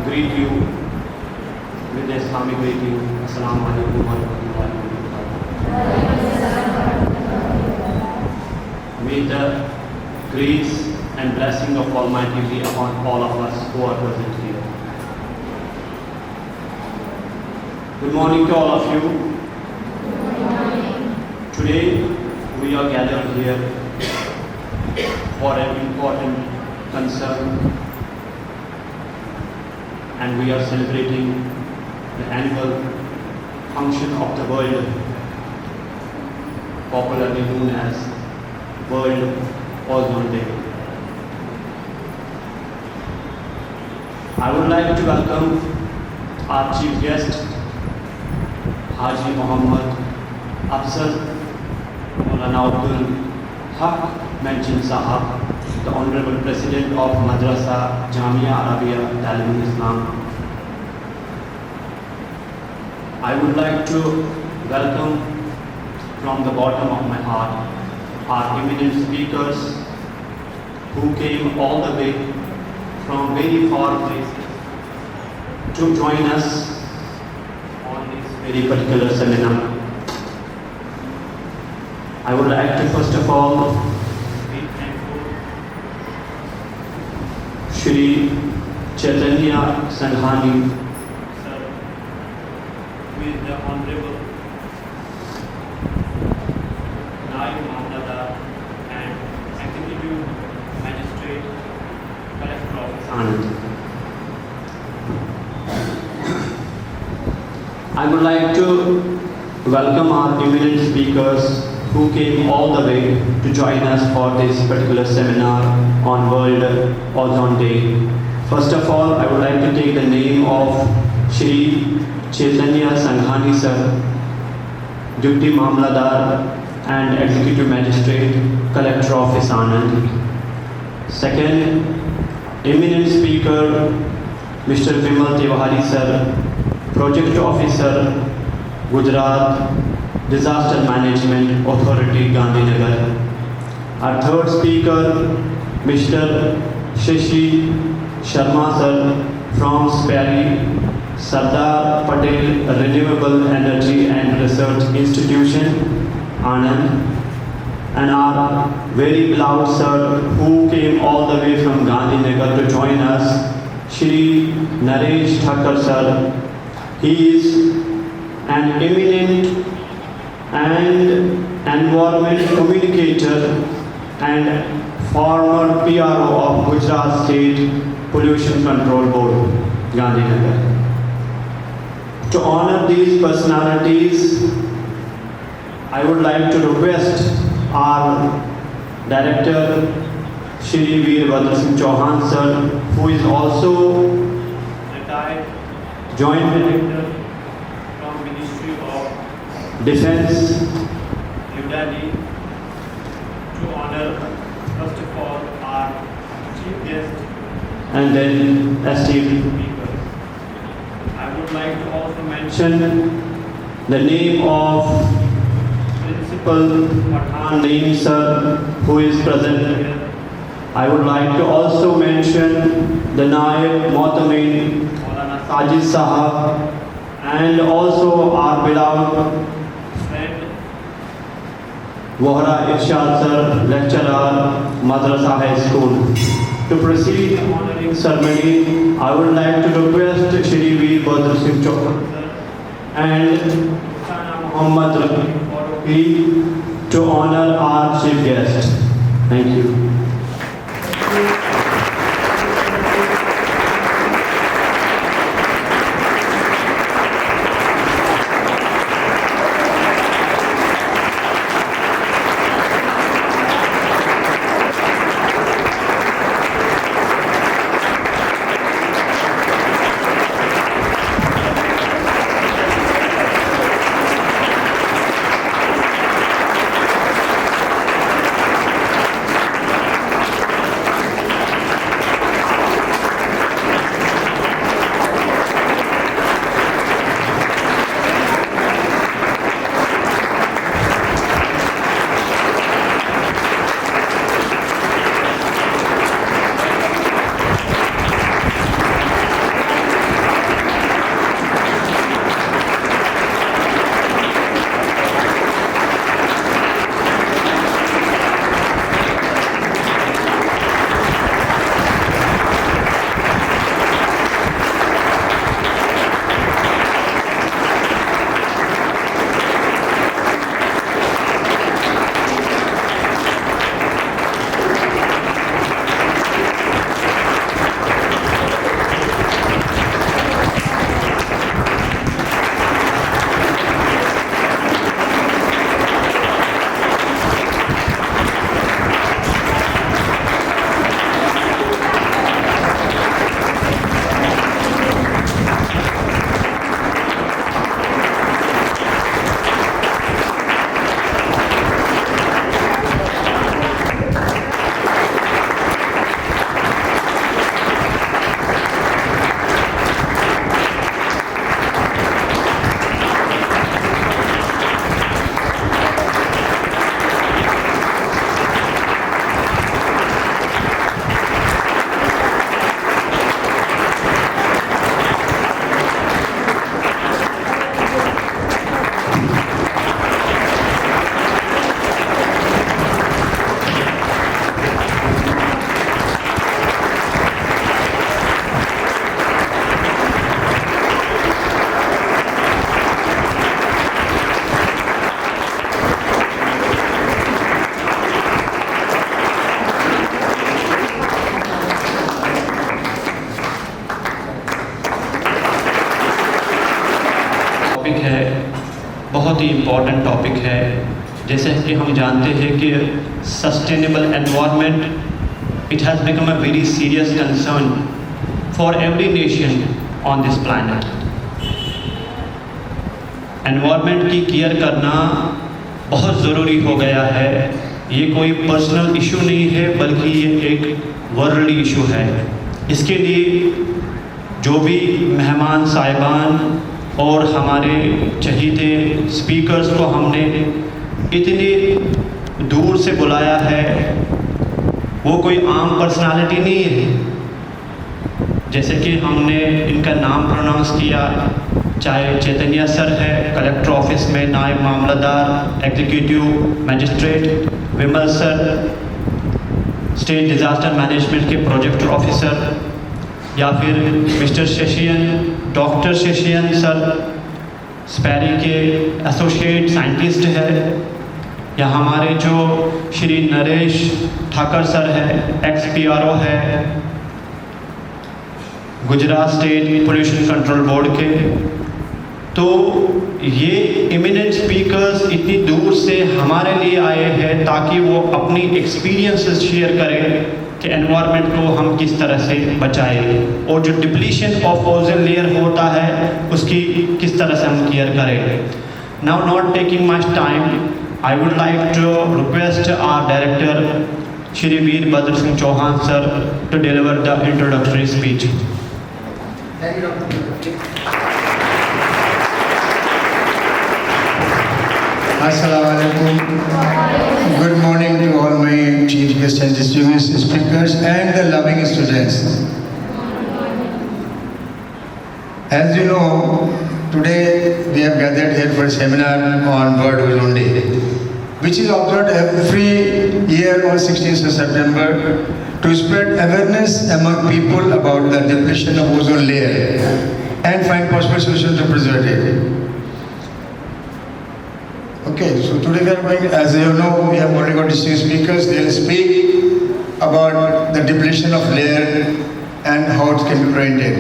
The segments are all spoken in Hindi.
greet you with the Islamic greeting. Assalamu alaikum wa rahmatullahi wa barakatuh. May the grace and blessing of Almighty be upon all of us who are present here. Good morning to all of you. Today we are gathered here for an important concern, and we are celebrating the annual function of the world, popularly known as World Ozone Day. I would like to welcome our chief guest, Haji Muhammad Afzal Maulana Abdul Haq Mention Sahab, the Honorable President of Madrasa Jamia Arabia Ta'lim Islam. I would like to welcome from the bottom of my heart our eminent speakers who came all the way from very far places to join us on this very particular seminar. I would like to first of all be thankful Shri Chaitanya Sanghani sir, who is the Honorable Naib Mamladar and Executive Magistrate Collector Office Anand. I would like to welcome our eminent speakers who came all the way to join us for this particular seminar on World Ozone Day. First of all, I would like to take the name of Shri Chaitanya Sanghani sir, Deputy Mamladar and Executive Magistrate, Collector Office Anand. Second, eminent speaker Mr. Vimal Tiwari sir, Project Officer, Gujarat Disaster Management Authority, Gandhinagar. Our third speaker, Mr. Shashi Sharma sir from Sperry Sardar Patel Renewable Energy and Research Institution, Anand. And our very beloved sir who came all the way from Gandhinagar to join us, Shri Naresh Thakur sir. He is an eminent and environment communicator and former PRO of Gujarat State Pollution Control Board, Gandhinagar. To honor these personalities, I would like to request our Director Shri Veerbhadra Singh Chauhan sir, who is also retired Joint Director from Ministry of Defense, New Delhi, to honor first of all our chief guest and then esteemed speakers. I would like to also mention the name of Principal Pathan Naeem sir, who is present here. I would like to also mention the Naib Mohtamin Maulana Sajid Sahab and also our beloved friend Vohra Irshad sir, lecturer, Madrasa High School. To proceed the honoring ceremony, I would like to request Shri Veerbhadra Singh Chauhan sir and Muhammad Rafi Faruqi to honor our chief guest. Thank you. Topic है बहुत ही इम्पॉर्टेंट टॉपिक है। जैसे कि हम जानते हैं कि sustainable environment it has become a very serious concern for every nation on this planet. Environment की केयर करना बहुत ज़रूरी हो गया है। ये कोई पर्सनल इशू नहीं है बल्कि ये एक वर्ल्ड इशू है। इसके लिए जो भी मेहमान साहिबान और हमारे चहीते स्पीकर्स को हमने इतनी दूर से बुलाया है वो कोई आम पर्सनालिटी नहीं है। जैसे कि हमने इनका नाम प्रोनाउंस किया, चाहे चैतन्य सर है कलेक्टर ऑफिस में नायब मामलादार एग्जीक्यूटिव मजिस्ट्रेट, विमल सर स्टेट डिज़ास्टर मैनेजमेंट के प्रोजेक्ट ऑफिसर, या फिर मिस्टर शशियन डॉक्टर शशियन सर स्पैरी के एसोसिएट साइंटिस्ट है, या हमारे जो श्री नरेश ठाकर सर है XPRO है Gujarat state pollution control board के। तो ये इमिनेंट स्पीकर्स इतनी दूर से हमारे लिए आए हैं ताकि वो अपनी एक्सपीरियंसेस शेयर करें कि एनवायरनमेंट को हम किस तरह से बचाएं और जो डिप्लीशन ऑफ ओजोन लेयर होता है उसकी किस तरह से हम केयर करें। Now not taking much time, I would like to request our director Shri Veerbhadra Singh Chauhan sir to deliver the introductory speech. Assalamualaikum. Good morning to all my chief guests and distinguished speakers and the loving students. As you know, today we have gathered here for a seminar on World Ozone Day, which is observed every year on 16th of September to spread awareness among people about the depletion of ozone layer and find possible solutions to preserve it. Okay, so today we are going, as you know, we have already got distinguished speakers. They will speak about the depletion of layer and how it can be prevented.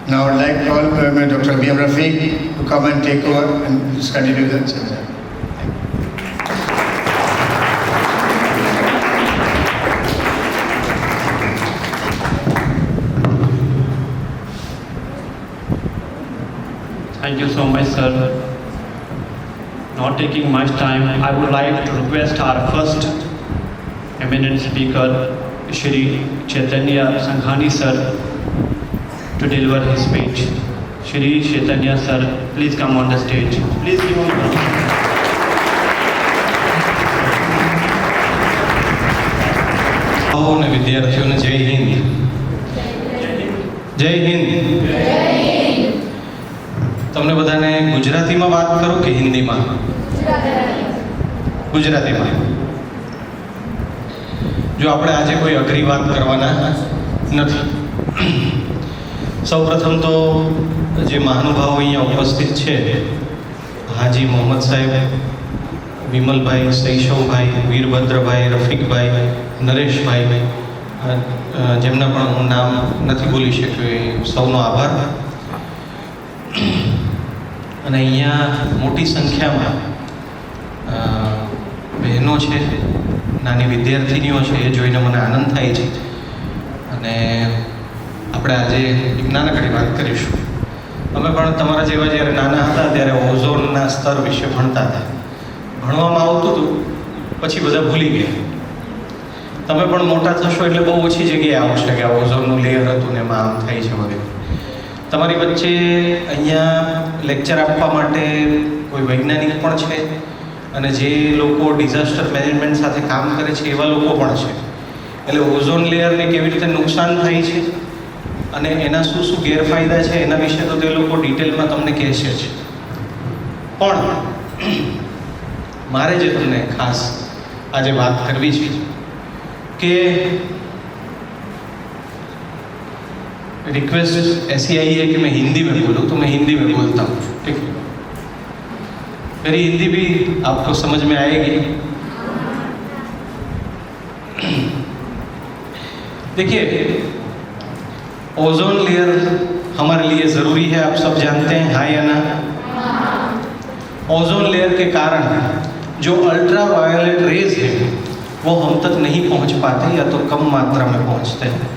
Now I would like to call Dr. B.M. Rafiq to come and take over and just continue the seminar. Thank you so much, sir. Not taking much time, I would like to request our first eminent speaker, Shri Chaitanya Sanghani sir, to deliver his speech. Shri Chaitanya sir, please come on the stage. Please give him a round. અને વિદ્યાર્થીઓને જય હિન્દ. જય હિન્દ. તમને બધાને ગુજરાતીમાં વાત કરું કે હિન્દીમાં? ગુજરાતીમાં. જો આપણે આજે કોઈ અઘરી વાત કરવાના નથી. સૌપ્રથમ તો જે મહાનુભાવો અહીંયા ઉપસ્થિત છે, હાજી મોહમ્મદ સાહેબ, વિમલભાઈ, શૈશવભાઈ, વીરભદ્રભાઈ, રફીકભાઈ, નરેશભાઈ, જેમના પણ હું નામ નથી બોલી શક્યો એ સૌનો આભાર. અને અહીંયા મોટી સંખ્યામાં બહેનો છે, નાની વિદ્યાર્થીનીઓ છે, એ જોઈને મને આનંદ થાય છે. અને આપણે આજે એક નાનકડી વાત કરીશું. અમે પણ તમારા જેવા જ્યારે નાના હતા ત્યારે ઓઝોનના સ્તર વિશે ભણતા હતા. ભણવામાં આવતું હતું, પછી બધા ભૂલી ગયા. તમે પણ મોટા થશો એટલે બહુ ઓછી જગ્યાએ આવશે કે આ ઓઝોનનું લેયર હતું ને એમાં આમ થાય છે વગેરે. તમારી વચ્ચે અહીંયા લેક્ચર આપવા માટે કોઈ વૈજ્ઞાનિક પણ છે અને જે લોકો ડિઝાસ્ટર મેનેજમેન્ટ સાથે કામ કરે છે એવા લોકો પણ છે. એટલે ઓઝોન લેયરને કેવી રીતે નુકસાન થાય છે અને એના શું શું ગેરફાયદા છે એના વિશે તો તે લોકો ડિટેલમાં તમને કહેશે જ. પણ મારે જે તમને ખાસ આજે વાત કરવી છે कि रिक्वेस्ट ऐसी आई है कि मैं हिंदी में बोलूँ, तो मैं हिंदी में बोलता हूँ. ठीक है? मेरी हिंदी भी आपको समझ में आएगी. देखिए, ओजोन लेयर हमारे लिए ज़रूरी है, आप सब जानते हैं, हाँ या ना? ओजोन लेयर के कारण जो अल्ट्रा वायलेट रेज है वो हम तक नहीं पहुंच पाते या तो कम मात्रा में पहुंचते हैं,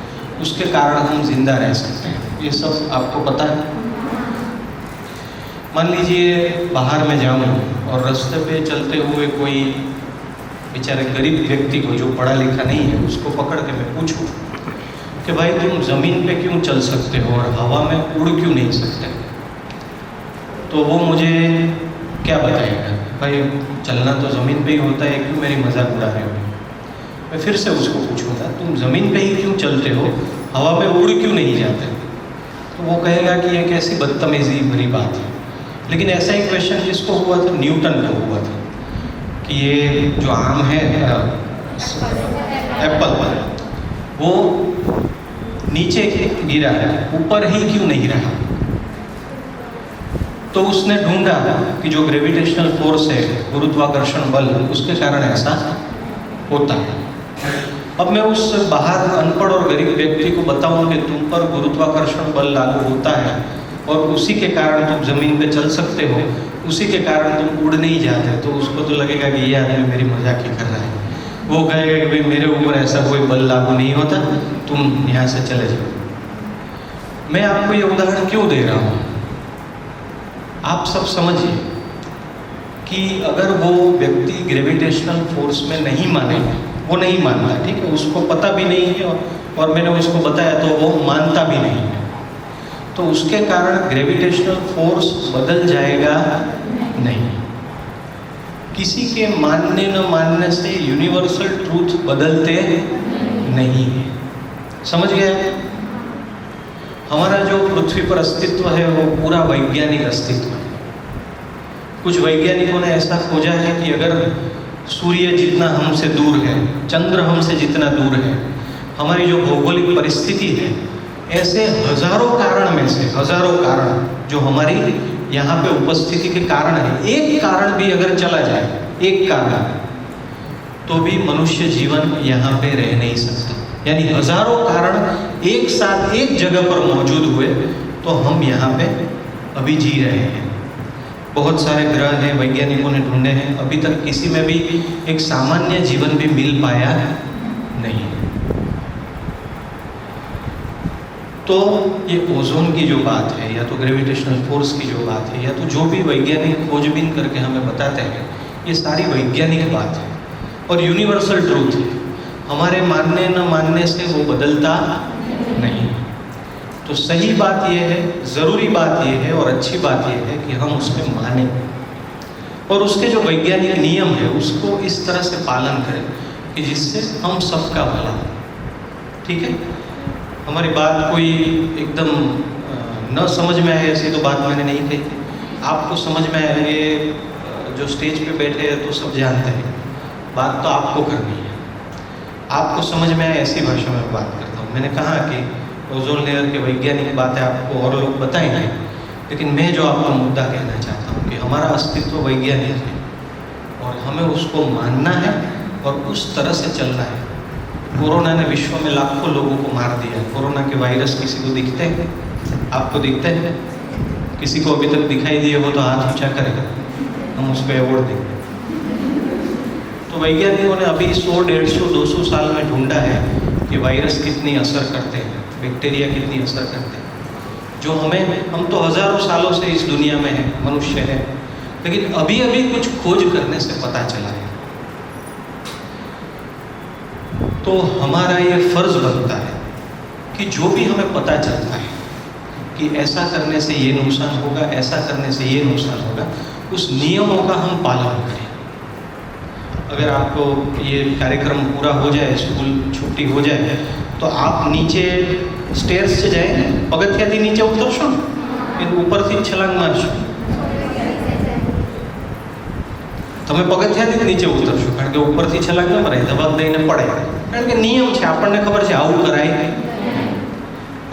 उसके कारण हम जिंदा रह सकते हैं। ये सब आपको पता है। मान लीजिए बाहर में जाऊँ और रास्ते पे चलते हुए कोई बेचारे गरीब व्यक्ति को जो पढ़ा लिखा नहीं है उसको पकड़ के मैं पूछूं कि भाई तुम ज़मीन पे क्यों चल सकते हो और हवा में उड़ क्यों नहीं सकते, तो वो मुझे क्या बताएगा? भाई चलना तो ज़मीन पे ही होता है, क्यों मेरी मजाक उड़ा रहे हो? मैं फिर से उसको पूछूंगा तुम ज़मीन पे ही क्यों चलते हो, हवा में उड़ क्यों नहीं जाते? तो वो कहेगा कि ये कैसी बदतमीजी भरी बात है। लेकिन ऐसा ही क्वेश्चन जिसको हुआ था न्यूटन को हुआ था कि ये जो आम है एप्पल, वो नीचे गिरा है, ऊपर ही क्यों नहीं रहा? तो उसने ढूंढा कि जो ग्रेविटेशनल फोर्स है, गुरुत्वाकर्षण बल, उसके कारण ऐसा होता है। अब मैं उस बाहर अनपढ़ और गरीब व्यक्ति को बताऊं कि तुम पर गुरुत्वाकर्षण बल लागू होता है और उसी के कारण तुम जमीन पे चल सकते हो, उसी के कारण तुम उड़ नहीं जाते, तो उसको तो लगेगा कि ये आदमी मेरी मजाक ही कर रहा है। वो कहेगा कि भाई मेरे ऊपर ऐसा कोई बल लागू नहीं होता, तुम यहाँ से चले जाओ। मैं आपको ये उदाहरण क्यों दे रहा हूँ, आप सब समझिए कि अगर वो व्यक्ति ग्रेविटेशनल फोर्स में नहीं माने, वो नहीं मानता, ठीक है, उसको पता भी नहीं है और मैंने उसको बताया तो वो मानता भी नहीं है, तो उसके कारण ग्रेविटेशनल फोर्स बदल जाएगा नहीं। किसी के मानने न मानने से यूनिवर्सल ट्रूथ बदलते नहीं है। समझ गया? हमारा जो पृथ्वी पर अस्तित्व है वो पूरा वैज्ञानिक अस्तित्व है। कुछ वैज्ञानिकों ने ऐसा खोजा है कि अगर सूर्य जितना हमसे दूर है, चंद्र हमसे जितना दूर है, हमारी जो भौगोलिक परिस्थिति है, ऐसे हजारों कारण में से हजारों कारण जो हमारी यहाँ पे उपस्थिति के कारण है, एक कारण भी अगर चला जाए, एक कारण, तो भी मनुष्य जीवन यहाँ पे रह नहीं सकता। यानी हजारों कारण एक साथ एक जगह पर मौजूद हुए तो हम यहाँ पे अभी जी रहे हैं। बहुत सारे ग्रह हैं, वैज्ञानिकों ने ढूंढे हैं, अभी तक किसी में भी एक सामान्य जीवन भी मिल पाया नहीं। तो ये ओजोन की जो बात है, या तो ग्रेविटेशनल फोर्स की जो बात है, या तो जो भी वैज्ञानिक खोजबीन करके हमें बताते हैं, ये सारी वैज्ञानिक बात है और यूनिवर्सल ट्रूथ है। हमारे मानने न मानने से वो बदलता नहीं। तो सही बात ये है, ज़रूरी बात ये है और अच्छी बात ये है कि हम उसमें माने और उसके जो वैज्ञानिक नियम है उसको इस तरह से पालन करें कि जिससे हम सबका भला हो। ठीक है? हमारी बात कोई एकदम न समझ में आए ऐसी तो बात मैंने नहीं कही। आपको समझ में आए, ये जो स्टेज पे बैठे हैं तो सब जानते हैं, बात तो आपको करनी है। आपको समझ में आए ऐसी भाषा में बात करता हूँ। मैंने कहा कि ओजोन लेयर के वैज्ञानिक बातें आपको और लोग बताएंगे, लेकिन मैं जो आपको मुद्दा कहना चाहता हूँ कि हमारा अस्तित्व वैज्ञानिक है और हमें उसको मानना है और उस तरह से चलना है। कोरोना ने विश्व में लाखों लोगों को मार दिया। कोरोना के वायरस किसी को दिखते हैं? आपको दिखते हैं? किसी को अभी तक दिखाई दिए हो तो हाथ ऊंचा करेगा, हम उसको अवॉर्ड देंगे। तो वैज्ञानिकों ने अभी 100, 150, 200 साल में ढूंढा है कि वायरस कितनी असर करते हैं, बैक्टीरिया कितनी असर करते हैं। जो हम तो हजारों सालों से इस दुनिया में हैं, मनुष्य हैं, लेकिन अभी अभी कुछ खोज करने से पता चला है। तो हमारा ये फर्ज बनता है कि जो भी हमें पता चलता है कि ऐसा करने से ये नुकसान होगा, ऐसा करने से ये नुकसान होगा, उस नियमों का हम पालन करें। अगर आपको ये कार्यक्रम पूरा हो जाए, स्कूल छुट्टी हो जाए, तो आप नीचे स्टेयर्स से जाए, पगथियाથી नीचे उतरशो કે ઉપરથી છલાંગ મારશો? તમે પગથિયાથી જ નીચે ઉતરશો, કારણ કે ઉપરથી છલાંગ ન મરાય, ધબાક દઈને પડે, કારણ કે નિયમ છે, આપણને ખબર છે આવું કરાય।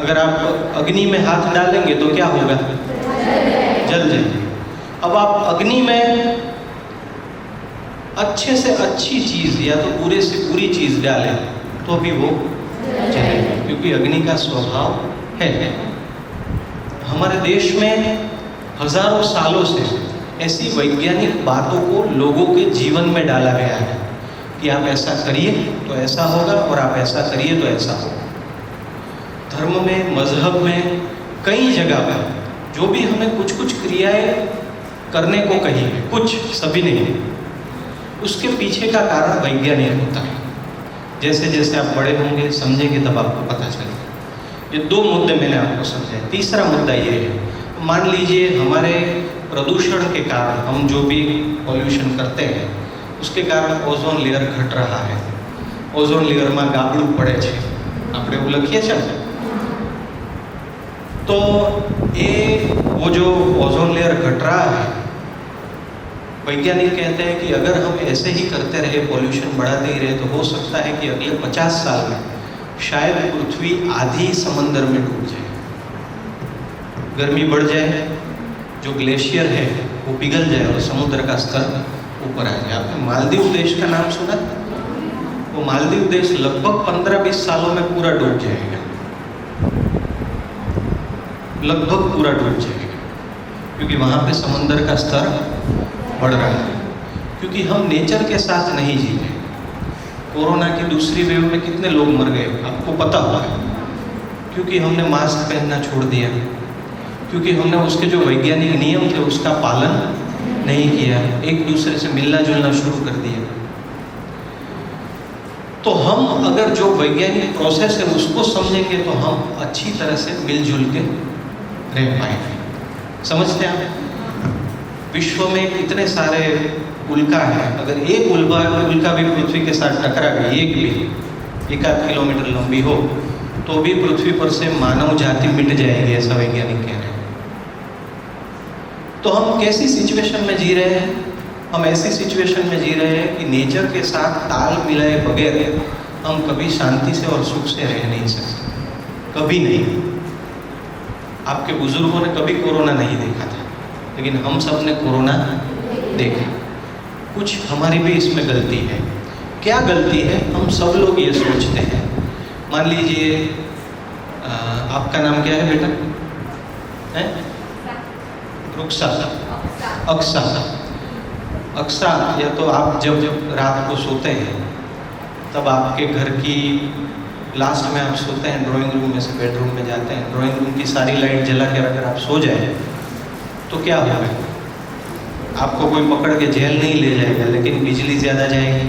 अगर आप अग्नि में हाथ डालेंगे तो क्या होगा? जल जाएंगे। अब आप अग्नि में अच्छे से अच्छी चीज या तो बुरे से बुरी चीज डालें तो भी वो चलेगा, क्योंकि अग्नि का स्वभाव है। हमारे देश में हजारों सालों से ऐसी वैज्ञानिक बातों को लोगों के जीवन में डाला गया है कि आप ऐसा करिए तो ऐसा होगा और आप ऐसा करिए तो ऐसा होगा। धर्म में, मजहब में, कई जगह पर जो भी हमें कुछ कुछ क्रियाएं करने को कही है, कुछ, सभी नहीं, उसके पीछे का कारण वैज्ञानिक होता है। जैसे जैसे आप बड़े होंगे, समझेंगे, तब आपको पता चलेगा। ये दो मुद्दे मैंने आपको समझाए। तीसरा मुद्दा ये है, मान लीजिए हमारे प्रदूषण के कारण, हम जो भी पॉल्यूशन करते हैं उसके कारण ओजोन लेयर घट रहा है। ओजोन लेयर में गाबड़ું પડે છે, આપણે એવું લખીએ છીએ। तो ये वो जो ओजोन लेयर घट रहा है, वैज्ञानिक कहते हैं कि अगर हम ऐसे ही करते रहे, पॉल्यूशन बढ़ाते ही रहे, तो हो सकता है कि अगले 50 साल में शायद पृथ्वी आधी समंदर में डूब जाए, गर्मी बढ़ जाए, जो ग्लेशियर है वो पिघल जाए और समुद्र का स्तर ऊपर आ जाए। आपने मालदीव देश का नाम सुना? वो मालदीव देश लगभग 15-20 सालों में पूरा डूब जाएगा, लगभग पूरा डूब जाएगा, क्योंकि वहाँ पे समंदर का स्तर बढ़ रहा है, क्योंकि हम नेचर के साथ नहीं जी रहे। कोरोना की दूसरी वेव में कितने लोग मर गए आपको पता होगा, क्योंकि हमने मास्क पहनना छोड़ दिया, क्योंकि हमने उसके जो वैज्ञानिक नियम थे उसका पालन नहीं किया, एक दूसरे से मिलना जुलना शुरू कर दिया। तो हम अगर जो वैज्ञानिक प्रोसेस है उसको समझेंगे तो हम अच्छी तरह से मिलजुल के रह पाएंगे। समझते हैं आप? विश्व में इतने सारे उल्का है, अगर एक उल्का भी पृथ्वी के साथ टकरा गई, एक भी 1-8 किलोमीटर लंबी हो, तो भी पृथ्वी पर से मानव जाति मिट जाएगी, ऐसा वैज्ञानिक कह रहे हैं। तो हम कैसी सिचुएशन में जी रहे हैं? हम ऐसी सिचुएशन में जी रहे हैं कि नेचर के साथ ताल मिलाए बगैर हम कभी शांति से और सुख से रह नहीं सकते, कभी नहीं। आपके बुजुर्गों ने कभी कोरोना नहीं देखा था, लेकिन हम सब ने कोरोना देखा। कुछ हमारी भी इसमें गलती है। क्या गलती है? हम सब लोग ये सोचते हैं, मान लीजिए आपका नाम क्या है बेटा? है रुक्सा, अक्सा, अक्सा। या तो आप जब रात को सोते हैं तब आपके घर की लास्ट में आप सोते हैं, ड्राइंग रूम में से बेडरूम में जाते हैं, ड्राइंग रूम की सारी लाइट जला के अगर आप सो जाए तो क्या होगा? आपको कोई पकड़ के जेल नहीं ले जाएगा, लेकिन बिजली ज़्यादा जाएगी,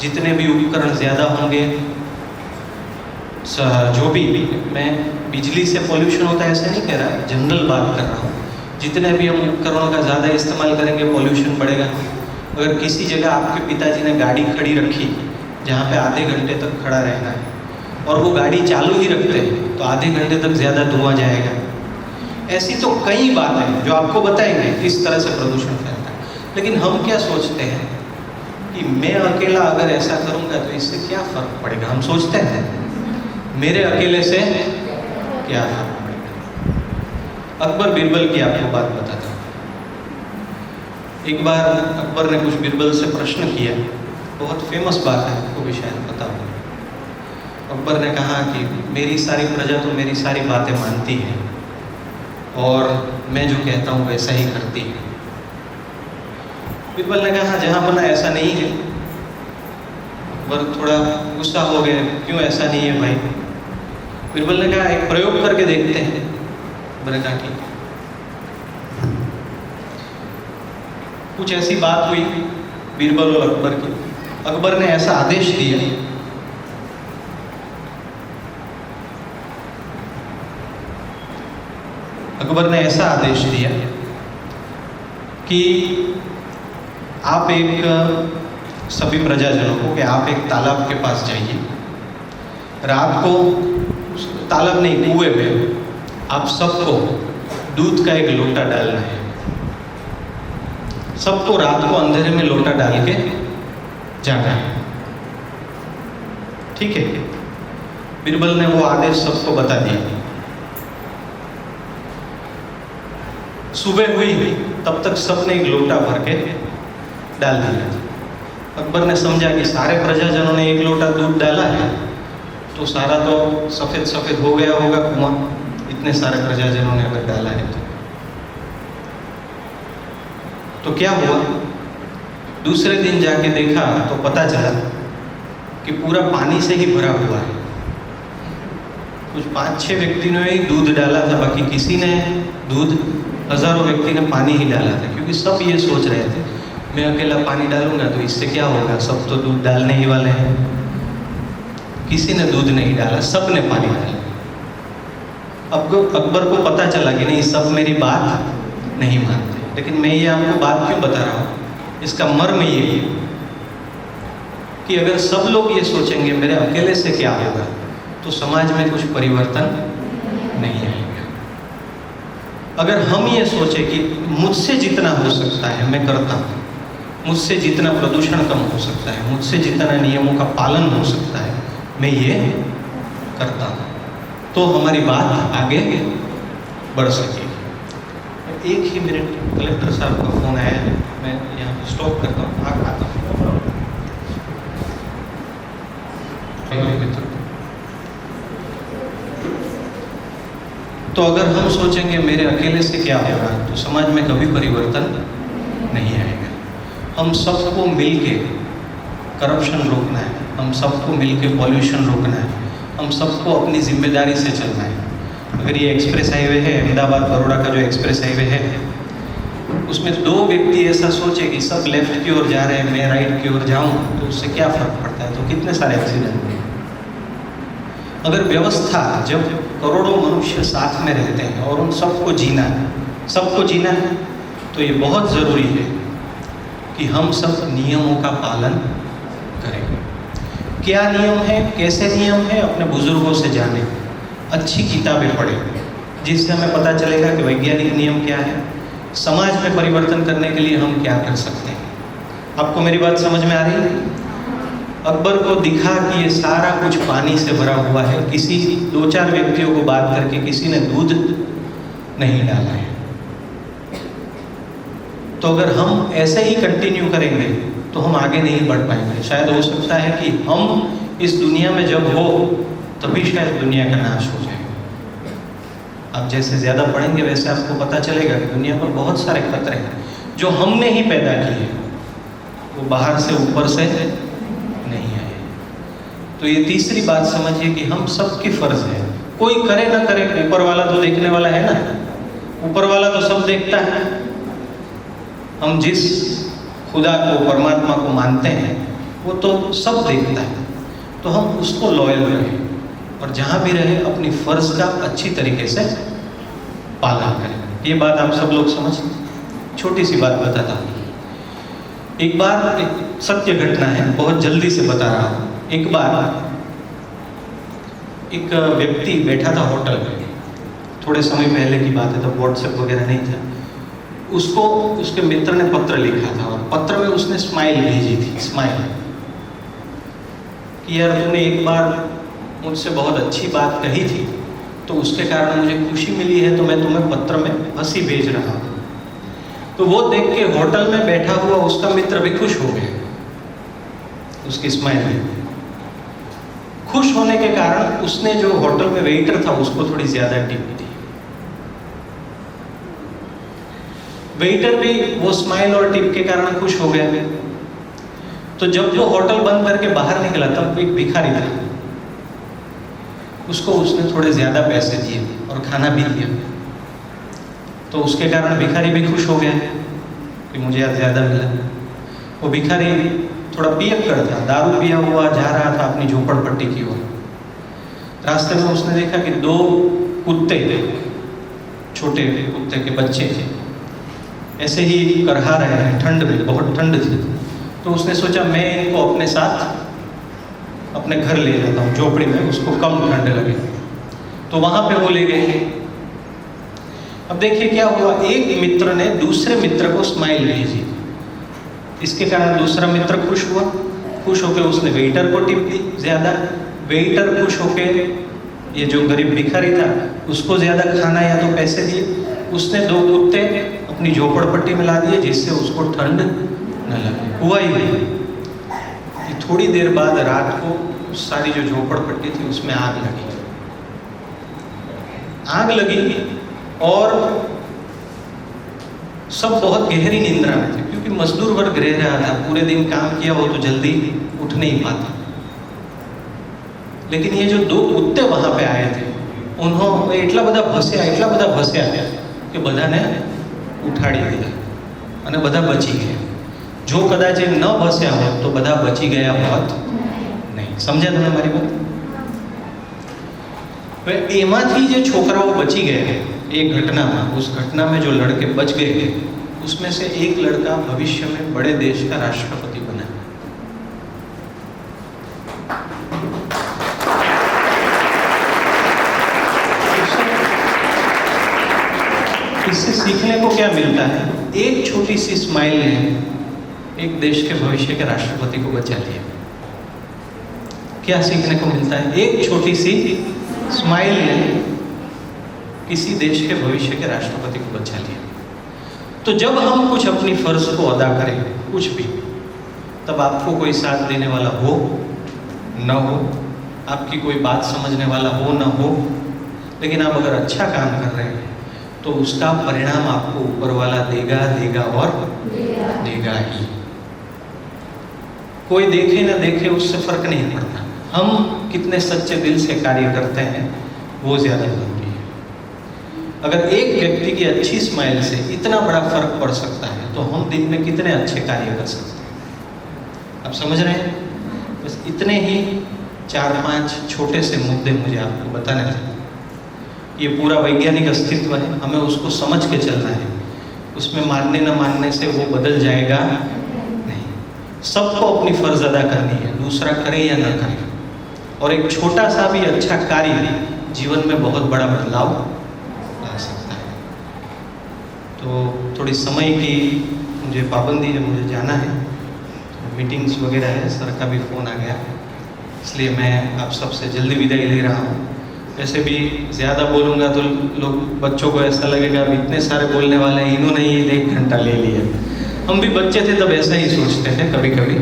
जितने भी उपकरण ज़्यादा होंगे, जो भी, मैं बिजली से पॉल्यूशन होता है ऐसे नहीं कह रहा, जनरल बात कर रहा हूँ। जितने भी हम उपकरणों का ज़्यादा इस्तेमाल करेंगे पॉल्यूशन बढ़ेगा। अगर किसी जगह आपके पिताजी ने गाड़ी खड़ी रखी जहाँ पे आधे घंटे तक खड़ा रहना है और वो गाड़ी चालू ही रखते हैं तो आधे घंटे तक ज़्यादा धुआं जाएगा। ऐसी तो कई बातें हैं जो आपको बताएंगे किस तरह से प्रदूषण फैलता है। लेकिन हम क्या सोचते हैं कि मैं अकेला अगर ऐसा करूँगा तो इससे क्या फ़र्क पड़ेगा? हम सोचते हैं मेरे अकेले से क्या फर्क पड़ेगा। अकबर बीरबल की आपको बात बताता हूँ। एक बार अकबर ने कुछ बीरबल से प्रश्न किया, बहुत फेमस बात है, आपको भी शायद पता होगा। अकबर ने कहा कि मेरी सारी प्रजा तो मेरी सारी बातें मानती है और मैं जो कहता हूँ वैसा ही करती है। बीरबल ने कहा जहाँ बना ऐसा नहीं है। अकबर थोड़ा गुस्सा हो गए, क्यों ऐसा नहीं है भाई? बीरबल ने कहा एक प्रयोग करके देखते हैं। अकबर ने कहा ठीक है। कुछ ऐसी बात हुई बीरबल और अकबर की। अकबर ने ऐसा आदेश दिया, अकबर ने ऐसा आदेश दिया कि आप एक सभी प्रजाजनों को कि आप एक तालाब के पास जाइए, रात को, तालाब नहीं कुएं में, आप सबको दूध का एक लोटा डालना है। सबको रात को अंधेरे में लोटा डाल के जाना है, ठीक है? बीरबल ने वो आदेश सबको बता दिया। सुबह हुई तब तक सबने एक लोटा भर के डाल दिया। अकबर ने समझा कि सारे प्रजाजनों ने एक लोटा दूध डाला है तो सारा तो सफ़ेद सफ़ेद हो गया होगा कुआं, इतने सारे प्रजाजनों ने अगर डाला है तो। तो क्या हुआ, दूसरे दिन जाके देखा तो पता चला कि पूरा पानी से ही भरा हुआ है। कुछ 5-6 व्यक्तियों ने ही दूध डाला था, बाकी किसी ने दूध, हजारों व्यक्ति ने पानी ही डाला था, क्योंकि सब ये सोच रहे थे मैं अकेला पानी डालूंगा तो इससे क्या होगा, सब तो दूध डालने ही वाले हैं। किसी ने दूध नहीं डाला, सब ने पानी डाला। अब अकबर को पता चला कि नहीं, सब मेरी बात नहीं मानते। लेकिन मैं ये आपको बात क्यों बता रहा हूँ, इसका मर्म ये है कि अगर सब लोग ये सोचेंगे मेरे अकेले से क्या होगा, तो समाज में कुछ परिवर्तन नहीं आएगा। अगर हम ये सोचें कि मुझसे जितना हो सकता है मैं करता हूँ, मुझसे जितना प्रदूषण कम हो सकता है, मुझसे जितना नियमों का पालन हो सकता है मैं ये करता हूँ, तो हमारी बात आगे बढ़ सकेगी। एक ही मिनट, कलेक्टर साहब का फोन आया है, मैं यहाँ स्टॉप करता हूँ, आता हूँ। तो अगर हम सोचेंगे मेरे अकेले से क्या होगा, तो समाज में कभी परिवर्तन नहीं आएगा। हम सबको मिलके करप्शन रोकना है, हम सबको मिलके पॉल्यूशन रोकना है, हम सबको अपनी जिम्मेदारी से चलना है। अगर ये एक्सप्रेस हाईवे है, अहमदाबाद बड़ौदा का जो एक्सप्रेस हाईवे है, उसमें 2 व्यक्ति ऐसा सोचे कि सब लेफ्ट की ओर जा रहे हैं, मैं राइट की ओर जाऊं, तो उससे क्या फर्क पड़ता है, तो कितने सारे एक्सीडेंट हुए। अगर व्यवस्था, जब करोड़ों मनुष्य साथ में रहते हैं और उन सबको जीना है, तो ये बहुत ज़रूरी है कि हम सब नियमों का पालन करें। क्या नियम है, कैसे नियम है, अपने बुजुर्गों से जाने, अच्छी किताबें पढ़ें, जिससे हमें पता चलेगा कि वैज्ञानिक नियम क्या है, समाज में परिवर्तन करने के लिए हम क्या कर सकते हैं। आपको मेरी बात समझ में आ रही है? अकबर को दिखा कि ये सारा कुछ पानी से भरा हुआ है, किसी 2-4 व्यक्तियों को बात करके किसी ने दूध नहीं डाला है। तो अगर हम ऐसे ही कंटिन्यू करेंगे तो हम आगे नहीं बढ़ पाएंगे। शायद हो सकता है कि हम इस दुनिया में जब हो तभी शायद दुनिया का नाश हो जाए। आप जैसे ज़्यादा पढ़ेंगे वैसे आपको पता चलेगा कि दुनिया पर बहुत सारे खतरे हैं जो हमने ही पैदा किए, वो बाहर से ऊपर से नहीं आए। तो ये तीसरी बात समझिए कि हम सबकी फर्ज है, कोई करे ना करे, ऊपर वाला तो देखने वाला है ना, ऊपर वाला तो सब देखता है। हम जिस खुदा को, परमात्मा को मानते हैं, वो तो सब देखता है, तो हम उसको लॉयल रहें और जहाँ भी रहे अपनी फर्ज का अच्छी तरीके से पालन करें। ये बात आप सब लोग समझ। छोटी सी बात बताता हूँ। एक बार, एक सत्य घटना है, बहुत जल्दी से बता रहा हूँ। एक बार एक व्यक्ति बैठा था होटल में, थोड़े समय पहले की बात है, तब व्हाट्सएप वगैरह नहीं था। उसको उसके मित्र ने पत्र लिखा था और पत्र में उसने स्माइल भेजी थी, स्माइल, कि यार तूने एक बार मुझसे बहुत अच्छी बात कही थी, तो उसके कारण मुझे खुशी मिली है, तो मैं तुम्हें पत्र में हंसी भेज रहा हूँ। तो वो देख के होटल में बैठा हुआ उसका मित्र भी खुश हो गया उसकी स्माइल में। खुश होने के कारण उसने जो होटल में वेटर था उसको थोड़ी ज्यादा टिप दी। वेटर भी वो स्माइल और टिप के कारण खुश हो गया। तो जब वो होटल बंद करके बाहर निकला तब एक भिखारी था, उसको उसने थोड़े ज्यादा पैसे दिए और खाना भी दिया। तो उसके कारण भिखारी भी खुश हो गया कि मुझे आज ज़्यादा मिला। वो भिखारी थोड़ा पियक्कड़ था, दारू पिया हुआ जा रहा था अपनी झोपड़पट्टी की ओर। रास्ते में उसने देखा कि 2 कुत्ते, छोटे कुत्ते के बच्चे थे, ऐसे ही करहा रहे हैं ठंड में, बहुत ठंड थी। तो उसने सोचा मैं इनको अपने साथ अपने घर ले जाता हूँ झोपड़ी में, उसको कम ठंड लगे। तो वहाँ पे वो ले गए। अब देखिए क्या हुआ, एक मित्र ने दूसरे मित्र को स्माइल भेजी, इसके कारण दूसरा मित्र खुश हुआ। खुश होकर उसने वेटर को टिप दी ज़्यादा, वेटर खुश होकर ये जो गरीब भिखारी था उसको ज़्यादा खाना या तो पैसे दिए। उसने 2 कुत्ते अपनी झोपड़पट्टी में ला दिए जिससे उसको ठंड न लगे। हुआ ही नहीं कि थोड़ी देर बाद रात को सारी जो झोपड़पट्टी थी उसमें आग लगी। आग लगी और सब बहुत गहरी निंद्रा में थे, क्योंकि मजदूर वर्ग रह रहा था, पूरे दिन काम किया हो तो जल्दी उठ नहीं पाता। लेकिन ये जो दो कुत्ते वहां पे आए थे, उन्होंने એટલા બધા ભસ્યા કે બધાને ઉઠાડી દીધા અને બધા બચી ગયા। જો કદાચ એ ન ભસ્યા હોત તો બધા બચી ગયા હોત નહીં। સમજ્યા તમે મારી વાત? એમાંથી જે છોકરાઓ બચી ગયા एक घटना में, उस घटना में जो लड़के बच गए उसमें से एक लड़का भविष्य में बड़े देश का राष्ट्रपति बना। इससे सीखने को क्या मिलता है? एक छोटी सी स्माइल ने एक देश के भविष्य के राष्ट्रपति को बचा लिया। क्या सीखने को मिलता है? एक छोटी सी स्माइल ने किसी देश के भविष्य के राष्ट्रपति को बचा लिया। तो जब हम कुछ अपनी फर्ज को अदा करें, कुछ भी, तब आपको कोई साथ देने वाला हो न हो, आपकी कोई बात समझने वाला हो न हो, लेकिन आप अगर अच्छा काम कर रहे हैं तो उसका परिणाम आपको ऊपर वाला देगा और देगा ही। कोई देखे न देखे उससे फर्क नहीं पड़ता, हम कितने सच्चे दिल से कार्य करते हैं वो ज्यादा जरूरी है। अगर एक व्यक्ति की अच्छी स्माइल से इतना बड़ा फर्क पड़ सकता है तो हम दिन में कितने अच्छे कार्य कर सकते हैं। आप समझ रहे हैं? बस इतने ही 4-5 छोटे से मुद्दे मुझे आपको बताने थे। ये पूरा वैज्ञानिक अस्तित्व है, हमें उसको समझ के चलना है। उसमें मानने न मानने से वो बदल जाएगा नहीं। सबको अपनी फर्ज अदा करनी है, दूसरा करे या न करे। और एक छोटा सा भी अच्छा कार्य जीवन में बहुत बड़ा बदलाव ला सकता है। तो थोड़ी समय की मुझे पाबंदी है, मुझे जाना है, तो मीटिंग्स वगैरह है, सर का भी फ़ोन आ गया, इसलिए मैं आप सबसे जल्दी विदाई ले रहा हूँ। वैसे भी ज़्यादा बोलूँगा तो लोग, बच्चों को ऐसा लगेगा अब इतने सारे बोलने वाले हैं, इन्होंने ही 1 घंटा ले लिया। हम भी बच्चे थे तब ऐसा ही सोचते थे कभी कभी,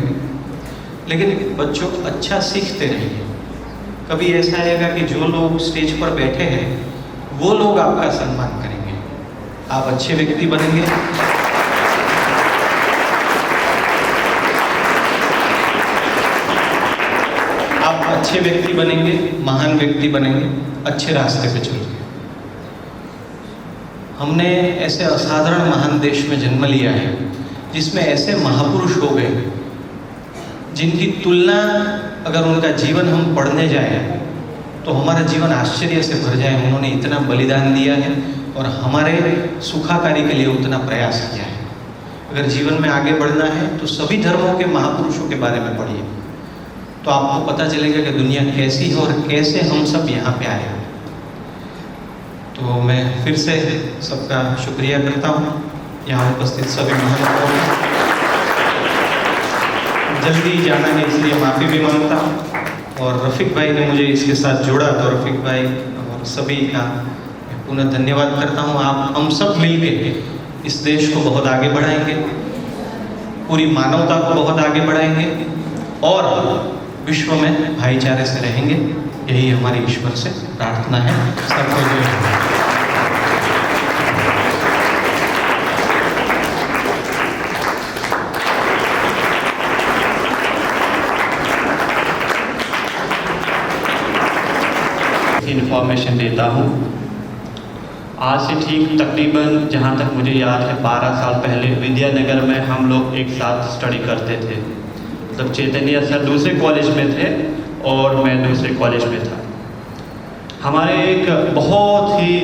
लेकिन बच्चों अच्छा सीखते रहिए। कभी ऐसा आएगा कि जो लोग स्टेज पर बैठे हैं वो लोग आपका सम्मान करेंगे, आप अच्छे व्यक्ति बनेंगे। आप अच्छे व्यक्ति बनेंगे, महान व्यक्ति बनेंगे, अच्छे रास्ते पे चलेंगे। हमने ऐसे असाधारण महान देश में जन्म लिया है जिसमें ऐसे महापुरुष हो गए जिनकी तुलना अगर उनका जीवन हम पढ़ने जाए तो हमारा जीवन आश्चर्य से भर जाए। उन्होंने इतना बलिदान दिया है और हमारे सुखाकारी के लिए उतना प्रयास किया है। अगर जीवन में आगे बढ़ना है तो सभी धर्मों के महापुरुषों के बारे में पढ़िए, तो आपको पता चलेगा कि दुनिया कैसी है और कैसे हम सब यहाँ पे आए। तो मैं फिर से सबका शुक्रिया करता हूँ, यहाँ उपस्थित सभी महानुभावों का। जल्दी जाना है इसलिए माफ़ी भी मांगता हूँ, और रफ़ीक भाई ने मुझे इसके साथ जोड़ा, तो रफ़ीक भाई और सभी का पुनः धन्यवाद करता हूँ। आप हम सब मिलके इस देश को बहुत आगे बढ़ाएंगे, पूरी मानवता को बहुत आगे बढ़ाएंगे और विश्व में भाईचारे से रहेंगे। यही हमारी ईश्वर से प्रार्थना है। सबको जय। इन्फॉर्मेशन देता हूँ। आज से ठीक तकरीबन जहाँ तक मुझे याद है 12 साल पहले विद्यानगर में हम लोग एक साथ स्टडी करते थे। तब चैतन्य सर दूसरे कॉलेज में थे और मैं दूसरे कॉलेज में था। हमारे एक बहुत ही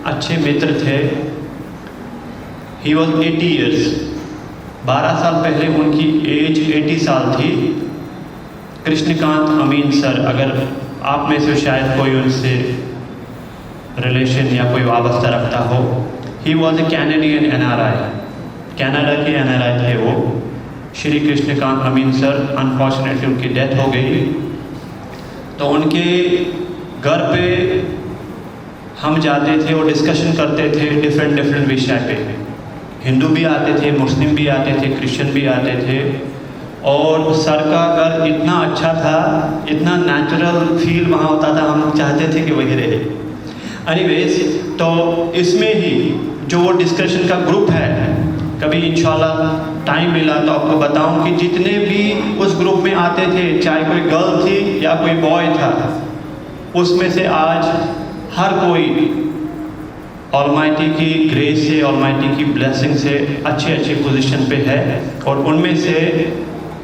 अच्छे मित्र थे। He was 80 years. 12 साल पहले उनकी एज 80 साल थी। कृष्णकांत अमीन सर, अगर आप में से शायद कोई उनसे रिलेशन या कोई वाबस्ता रखता हो। He was a Canadian NRI, Canada के NRI थे वो। श्री कृष्णकांत अमीन सर, अनफॉर्चुनेटली उनकी डेथ हो गई। तो उनके घर पे हम जाते थे और डिस्कशन करते थे डिफरेंट विषय पे। हिंदू भी आते थे, मुस्लिम भी आते थे, क्रिश्चियन भी आते थे। और सर का घर इतना अच्छा था, इतना नेचुरल फील वहाँ होता था, हम चाहते थे कि वही रहे। एनीवेज, तो इसमें ही जो वो डिस्कशन का ग्रुप है, कभी इंशाल्लाह टाइम मिला तो आपको बताऊं कि जितने भी उस ग्रुप में आते थे, चाहे कोई गर्ल थी या कोई बॉय था, उसमें से आज हर कोई ऑलमाइटी की ग्रेस से, ऑलमाइटी की ब्लेसिंग से अच्छी पोजीशन पे है। और उनमें से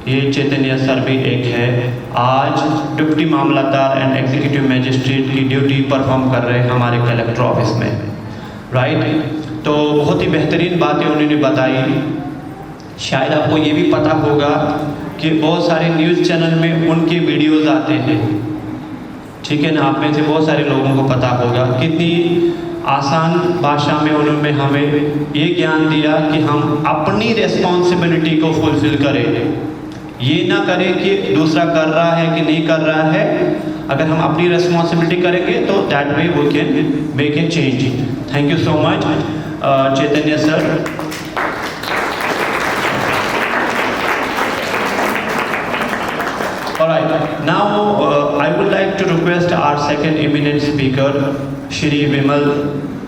ये चैतन्य सर भी एक है। आज deputy mamlatdar and executive magistrate की ड्यूटी परफॉर्म कर रहे हैं हमारे कलेक्टर ऑफिस में, राइट। तो बहुत ही बेहतरीन बातें उन्होंने बताई। शायद आपको ये भी पता होगा कि बहुत सारे न्यूज़ चैनल में उनके वीडियोज़ आते हैं, ठीक है ना। आप में से बहुत सारे लोगों को पता होगा कितनी आसान भाषा में उन्होंने हमें ये ज्ञान दिया कि हम अपनी रिस्पॉन्सिबिलिटी को फुलफिल करें, ये ना करें कि दूसरा कर रहा है कि नहीं कर रहा है। अगर हम अपनी रिस्पॉन्सिबिलिटी करेंगे तो that way we can make a change. Thank you so much Chaitanya sir. Alright, now I would like to request our second eminent speaker, Shri Vimal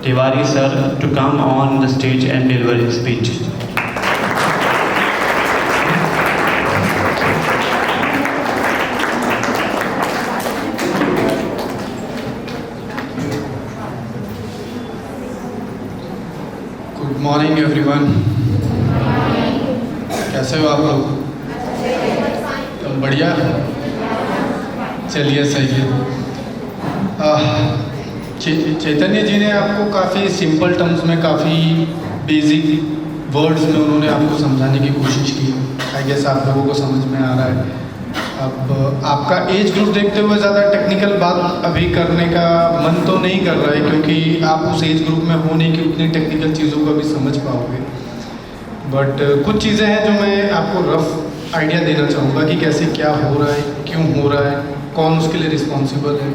Tiwari sir, to come on the stage and deliver his speech. Good morning everyone. कैसे हो आप लोग? तुम बढ़िया? चलिए सही है। चैतन्य जी ने आपको काफ़ी सिंपल टर्म्स में, काफ़ी बेसिक वर्ड्स में उन्होंने आपको समझाने की कोशिश की। आई गेस आप लोगों को समझ में आ रहा है। अब आपका एज ग्रुप देखते हुए ज़्यादा टेक्निकल बात अभी करने का मन तो नहीं कर रहा है, क्योंकि आप उस एज ग्रुप में हो नहीं कि उतनी टेक्निकल चीज़ों को भी समझ पाओगे। बट कुछ चीज़ें हैं जो मैं आपको रफ आइडिया देना चाहूँगा कि कैसे क्या हो रहा है, क्यों हो रहा है, कौन उसके लिए रिस्पॉन्सिबल है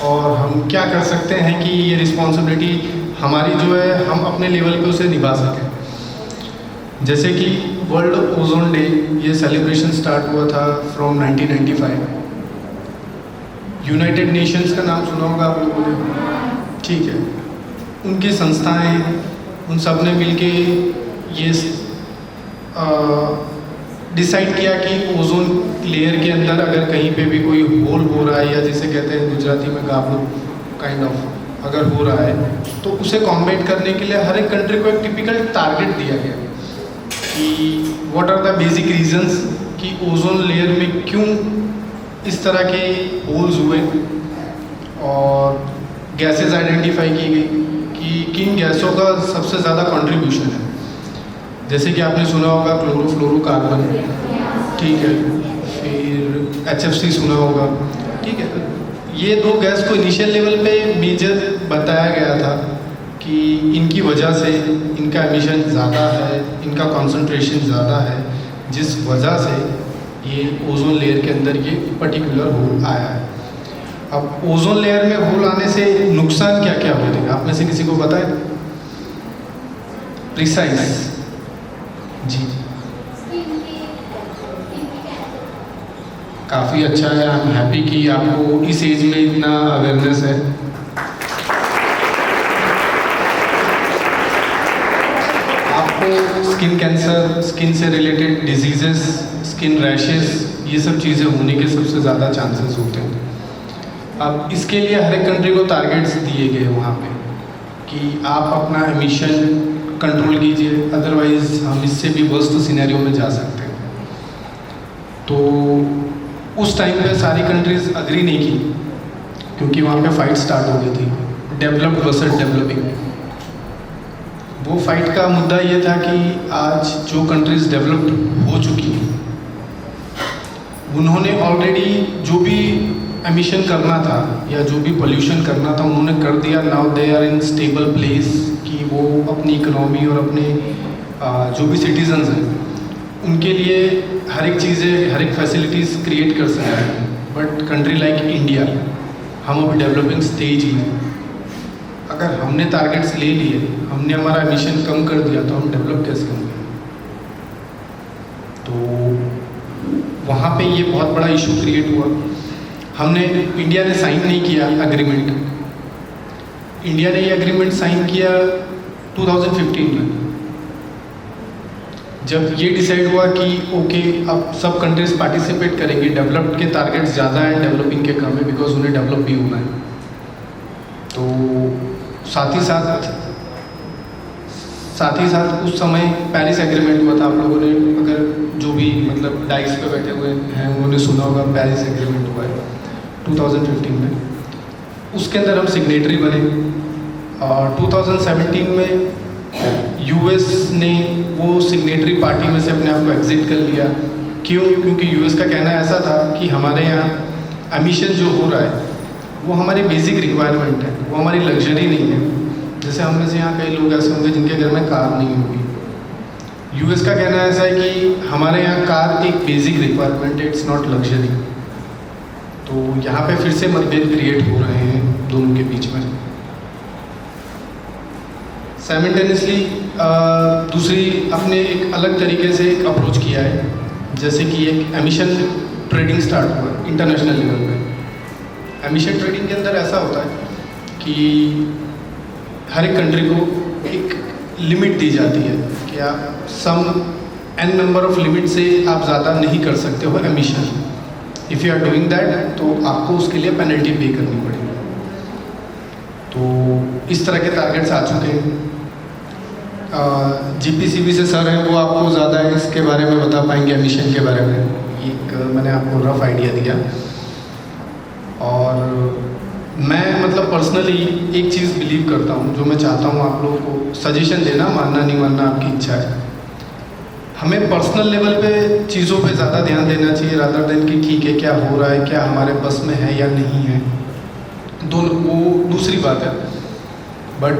और हम क्या कर सकते हैं कि ये रिस्पॉन्सिबिलिटी हमारी जो है हम अपने लेवल पे उसे निभा सकें। जैसे कि वर्ल्ड ओजोन डे, ये सेलिब्रेशन स्टार्ट हुआ था फ्रॉम 1995। यूनाइटेड नेशंस का नाम सुना होगा आप लोगों ने, ठीक है। उनकी संस्थाएं, उन सब ने मिलके ये डिसाइड किया कि ओजोन लेयर के अंदर अगर कहीं पे भी कोई होल हो रहा है, या जिसे कहते हैं गुजराती में गाबड़ू काइंड ऑफ अगर हो रहा है, तो उसे कॉम्बैट करने के लिए हर एक कंट्री को एक टिपिकल टारगेट दिया गया कि what are the basic reasons कि ओजोन लेयर में क्यों इस तरह के होल्स हुए, और गैसेस आइडेंटिफाई की गई कि किन गैसों का सबसे ज़्यादा कंट्रीब्यूशन है। जैसे कि आपने सुना होगा क्लोरोफ्लोरोकार्बन, ठीक है, फिर HFC सुना होगा, ठीक है। ये दो गैस को इनिशियल लेवल पे मेजर बताया गया था कि इनकी वजह से इनका एमिशन ज़्यादा है, इनका कंसंट्रेशन ज़्यादा है, जिस वजह से ये ओजोन लेयर के अंदर ये पर्टिकुलर होल आया है। अब ओजोन लेयर में होल आने से नुकसान क्या क्या होते हैं, आप में से किसी को पता है? प्रिसाइज जी, काफ़ी अच्छा है। आई एम हैप्पी कि आपको इस एज में इतना अवेयरनेस है। आपको स्किन कैंसर, स्किन से रिलेटेड डिजीजेस, स्किन रैशेस, ये सब चीज़ें होने के सबसे ज़्यादा चांसेस होते हैं। अब इसके लिए हर एक कंट्री को टारगेट्स दिए गए वहाँ पे कि आप अपना एमिशन कंट्रोल कीजिए, अदरवाइज हम इससे भी वर्स्ट सिनेरियो में जा सकते हैं। तो उस टाइम पे सारी कंट्रीज़ अग्री नहीं की, क्योंकि वहाँ पे फाइट स्टार्ट हो गई थी, डेवलप्ड वर्सेस डेवलपिंग। वो फाइट का मुद्दा ये था कि आज जो कंट्रीज़ डेवलप्ड हो चुकी हैं, उन्होंने ऑलरेडी जो भी एमिशन करना था या जो भी पोल्यूशन करना था उन्होंने कर दिया। Now they are in stable place कि वो अपनी इकोनॉमी और अपने जो भी सिटीजन्स हैं उनके लिए हर एक चीज़ें, हर एक फैसिलिटीज़ क्रिएट कर सकते हैं। बट कंट्री लाइक इंडिया, हम अभी डेवलपिंग स्टेज में, अगर हमने टारगेट्स ले लिए, हमने हमारा एमिशन कम कर दिया, तो हम डेवलप कैसे होंगे? तो वहाँ पे ये बहुत बड़ा इशू क्रिएट हुआ। हमने, इंडिया ने साइन नहीं किया एग्रीमेंट। इंडिया ने ये एग्रीमेंट साइन किया 2015 में, जब ये डिसाइड हुआ कि ओके अब सब कंट्रीज पार्टिसिपेट करेंगी, डेवलप्ड के टारगेट्स ज़्यादा हैं, डेवलपिंग के कम है, बिकॉज उन्हें डेवलप भी होना है। तो साथ ही साथ उस समय पेरिस एग्रीमेंट हुआ था। आप लोगों ने अगर जो भी मतलब डाइस पे बैठे हुए हैं उन्होंने सुना होगा, पेरिस एग्रीमेंट हुआ है 2015 में, उसके अंदर हम सिग्नेटरी बने। और 2017 में यूएस ने वो सिग्नेटरी पार्टी में से अपने आप को एग्जिट कर लिया। क्यों? क्योंकि यूएस का कहना ऐसा था कि हमारे यहाँ एमिशन जो हो रहा है वो हमारी बेसिक रिक्वायरमेंट है, वो हमारी लग्जरी नहीं है। जैसे हम में से यहाँ कई लोग ऐसे होंगे जिनके घर में कार नहीं होगी। यूएस का कहना ऐसा है कि हमारे यहाँ कार एक बेसिक रिक्वायरमेंट है, इट्स नॉट लग्जरी। तो यहाँ पे फिर से मतभेद क्रिएट हो रहे हैं दोनों के बीच में। साइमल्टेनियसली दूसरी अपने एक अलग तरीके से एक अप्रोच किया है, जैसे कि एक एमिशन ट्रेडिंग स्टार्ट हुआ इंटरनेशनल लेवल पे। एमिशन ट्रेडिंग के अंदर ऐसा होता है कि हर एक कंट्री को एक लिमिट दी जाती है कि आप some n number of limit से आप ज़्यादा नहीं कर सकते हो emission. If you are doing that तो आपको उसके लिए पेनल्टी पे करनी पड़ेगी। तो इस तरह के टारगेट्स आ चुके हैं। जीपीसीबी से सर हैं, वो आपको ज़्यादा इसके बारे में बता पाएंगे, एमिशन के बारे में। एक मैंने आपको रफ आइडिया दिया। और मैं मतलब पर्सनली एक चीज़ बिलीव करता हूँ, जो मैं चाहता हूँ आप लोगों को सजेशन देना, मानना नहीं मानना आपकी इच्छा है। हमें पर्सनल लेवल पे चीज़ों पे ज़्यादा ध्यान देना चाहिए रादर देन कि ठीक है क्या हो रहा है, क्या हमारे बस में है या नहीं है, दोनों वो दूसरी बात है। बट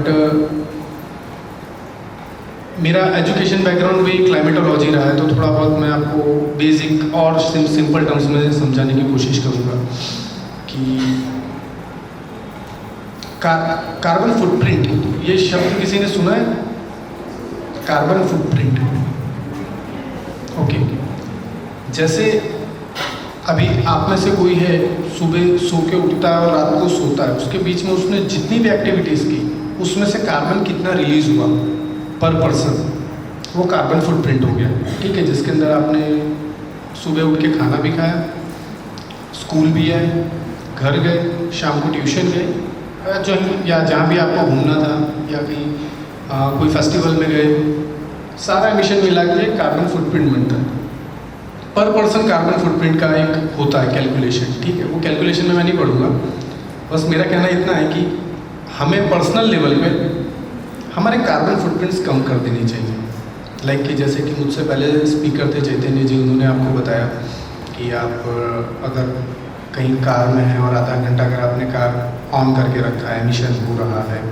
मेरा एजुकेशन बैकग्राउंड भी क्लाइमेटोलॉजी रहा है, तो थोड़ा बहुत मैं आपको बेसिक और सिंपल टर्म्स में समझाने की कोशिश करूँगा कि कार्बन फुटप्रिंट, ये शब्द किसी ने सुना है? Carbon footprint. ओके, जैसे अभी आप में से कोई है सुबह सो के उठता है और रात को सोता है, उसके बीच में उसने जितनी भी एक्टिविटीज़ की उसमें से कार्बन कितना रिलीज हुआ पर पर्सन, वो कार्बन फुटप्रिंट हो गया। ठीक है, जिसके अंदर आपने सुबह उठ के खाना भी खाया, स्कूल भी है, घर गए, शाम को ट्यूशन गए, जो या जहाँ भी आपको घूमना था या कहीं कोई फेस्टिवल में गए, सारा एमिशन मिला के कार्बन फुटप्रिंट बनता है। पर पर्सन कार्बन फुटप्रिंट का एक होता है कैलकुलेशन। ठीक है, वो कैलकुलेशन में मैं नहीं पढ़ूंगा, बस मेरा कहना इतना है कि हमें पर्सनल लेवल पे हमारे कार्बन फुटप्रिंट्स कम कर देनी चाहिए। लाइक कि जैसे कि मुझसे पहले स्पीकर थे चैतन्य जी, उन्होंने आपको बताया कि आप अगर कहीं कार में हैं और आधा घंटा अगर आपने कार ऑन करके रखा है, एमिशन हो रहा है,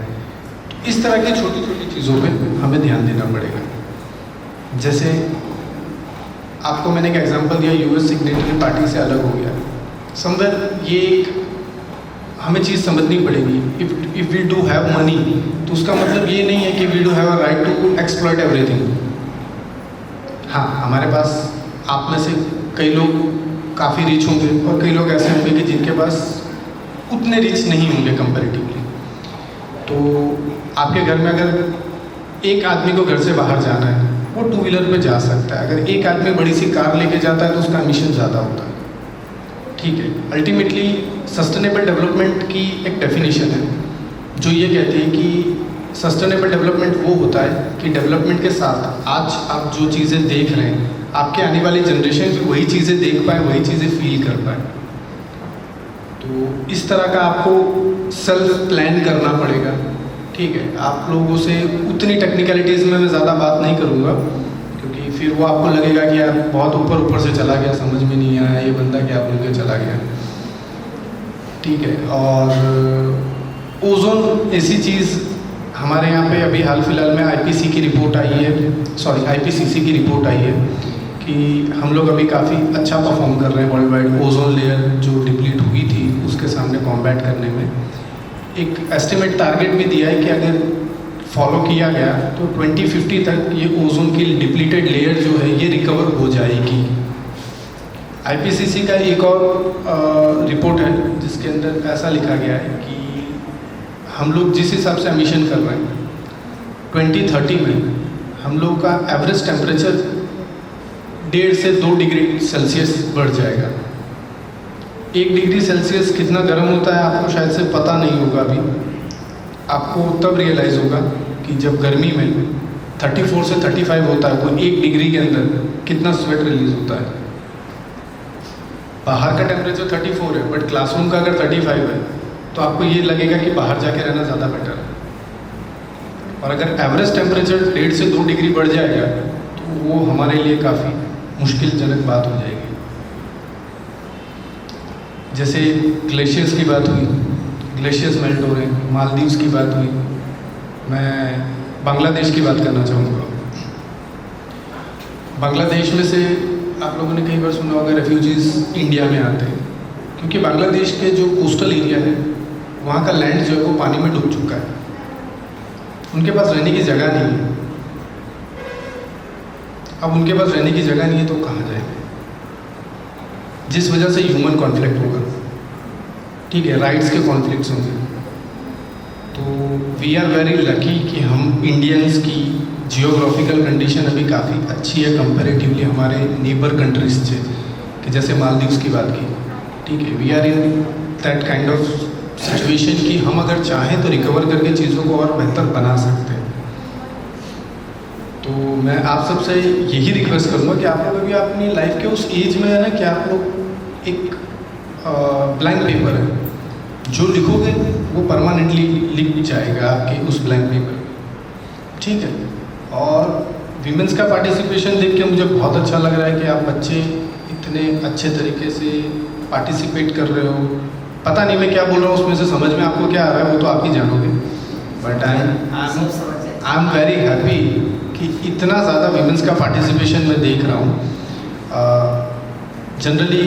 तो इस तरह की छोटी छोटी चीज़ों पे हमें ध्यान देना पड़ेगा। जैसे आपको मैंने एक एग्जांपल दिया, यूएस सिग्नेटरी पार्टी से अलग हो गया। समवेयर ये एक हमें चीज़ समझनी पड़ेगी। If we do have money, तो उसका मतलब ये नहीं है कि we do have a right to exploit everything. हाँ, हमारे पास आप में से कई लोग काफ़ी रिच होंगे और कई लोग ऐसे होंगे कि जिनके पास उतने रिच नहीं होंगे कंपैरेटिवली। तो आपके घर में अगर एक आदमी को घर से बाहर जाना है, वो टू व्हीलर पे जा सकता है। अगर एक आदमी बड़ी सी कार लेके जाता है तो उसका एमिशन ज़्यादा होता है। ठीक है, अल्टीमेटली सस्टेनेबल डेवलपमेंट की एक डेफिनेशन है जो ये कहती है कि सस्टेनेबल डेवलपमेंट वो होता है कि डेवलपमेंट के साथ आज आप जो चीज़ें देख रहे हैं, आपके आने वाली जनरेशन भी वही चीज़ें देख पाए, वही चीज़ें फील कर पाए। तो इस तरह का आपको सेल्फ प्लान करना पड़ेगा। ठीक है, आप लोगों से उतनी टेक्निकलिटीज़ में मैं ज़्यादा बात नहीं करूँगा, क्योंकि फिर वो आपको लगेगा कि यार बहुत ऊपर से चला गया, समझ में नहीं आया ये बंदा क्या बोल के चला गया। ठीक है, और ओजोन ऐसी चीज़ हमारे यहाँ पे अभी हाल फिलहाल में आईपीसी की रिपोर्ट आई है, सॉरी आईपीसीसी की रिपोर्ट आई है कि हम लोग अभी काफ़ी अच्छा परफॉर्म कर रहे हैं वर्ल्ड वाइड। ओजोन लेयर जो डिप्लीट हुई थी उसके सामने कॉम्बैट करने में एक एस्टिमेट टारगेट भी दिया है कि अगर फॉलो किया गया तो 2050 तक ये ओजोन की डिप्लीटेड लेयर जो है ये रिकवर हो जाएगी। आईपीसीसी का एक और रिपोर्ट है जिसके अंदर ऐसा लिखा गया है कि हम लोग जिस हिसाब से एमिशन कर रहे हैं 2030 में हम लोग का एवरेज टेम्परेचर 1.5 से 2 डिग्री सेल्सियस बढ़ जाएगा। 1 डिग्री सेल्सियस कितना गर्म होता है आपको शायद से पता नहीं होगा अभी, आपको तब रियलाइज़ होगा कि जब गर्मी में 34 से 35 होता है तो 1 डिग्री के अंदर कितना स्वेट रिलीज होता है। बाहर का टेम्परेचर 34 है बट क्लासरूम का अगर 35 है तो आपको ये लगेगा कि बाहर जाके रहना ज़्यादा बेटर है। और अगर एवरेज टेम्परेचर 1.5 से 2 डिग्री बढ़ जाएगा तो वो हमारे लिए काफ़ी मुश्किलजनक बात हो जाएगी। जैसे ग्लेशियर्स की बात हुई, ग्लेशियर्स मेल्ट हो रहे हैं, मालदीव्स की बात हुई, मैं बांग्लादेश की बात करना चाहूँगा। बांग्लादेश में से आप लोगों ने कई बार सुना होगा रेफ्यूजीज़ इंडिया में आते हैं, क्योंकि बांग्लादेश के जो कोस्टल एरिया है वहाँ का लैंड जो है वो पानी में डूब चुका है, उनके पास रहने की जगह नहीं है। अब उनके पास रहने की जगह नहीं है तो कहाँ जाएंगे, जिस वजह से ह्यूमन कॉन्फ्लिक्ट होगा, ठीक है, राइट्स के कॉन्फ्लिक्ट्स होंगे। तो वी आर वेरी लकी कि हम इंडियंस की जियोग्राफिकल कंडीशन अभी काफ़ी अच्छी है कंपैरेटिवली हमारे नेबर कंट्रीज से, कि जैसे मालदीव्स की बात की, ठीक है, we are in that kind of situation कि हम अगर चाहें तो रिकवर करके चीज़ों को और बेहतर बना सकते हैं। तो मैं आप सबसे यही रिक्वेस्ट करूँगा कि आप लोग अभी अपनी लाइफ के उस एज में है ना कि आप लोग एक ब्लैंक पेपर है, जो लिखोगे वो परमानेंटली लिख जाएगा आपके उस ब्लैंक पेपर, ठीक है। और विमेंस का पार्टिसिपेशन देख के मुझे बहुत अच्छा लग रहा है कि आप बच्चे इतने अच्छे तरीके से पार्टिसिपेट कर रहे हो। पता नहीं मैं क्या बोल रहा हूँ उसमें से समझ में आपको क्या आ रहा है वो तो आप ही जानोगे, but I am very happy कि इतना ज़्यादा विमेंस का पार्टिसिपेशन मैं देख रहा हूँ। जनरली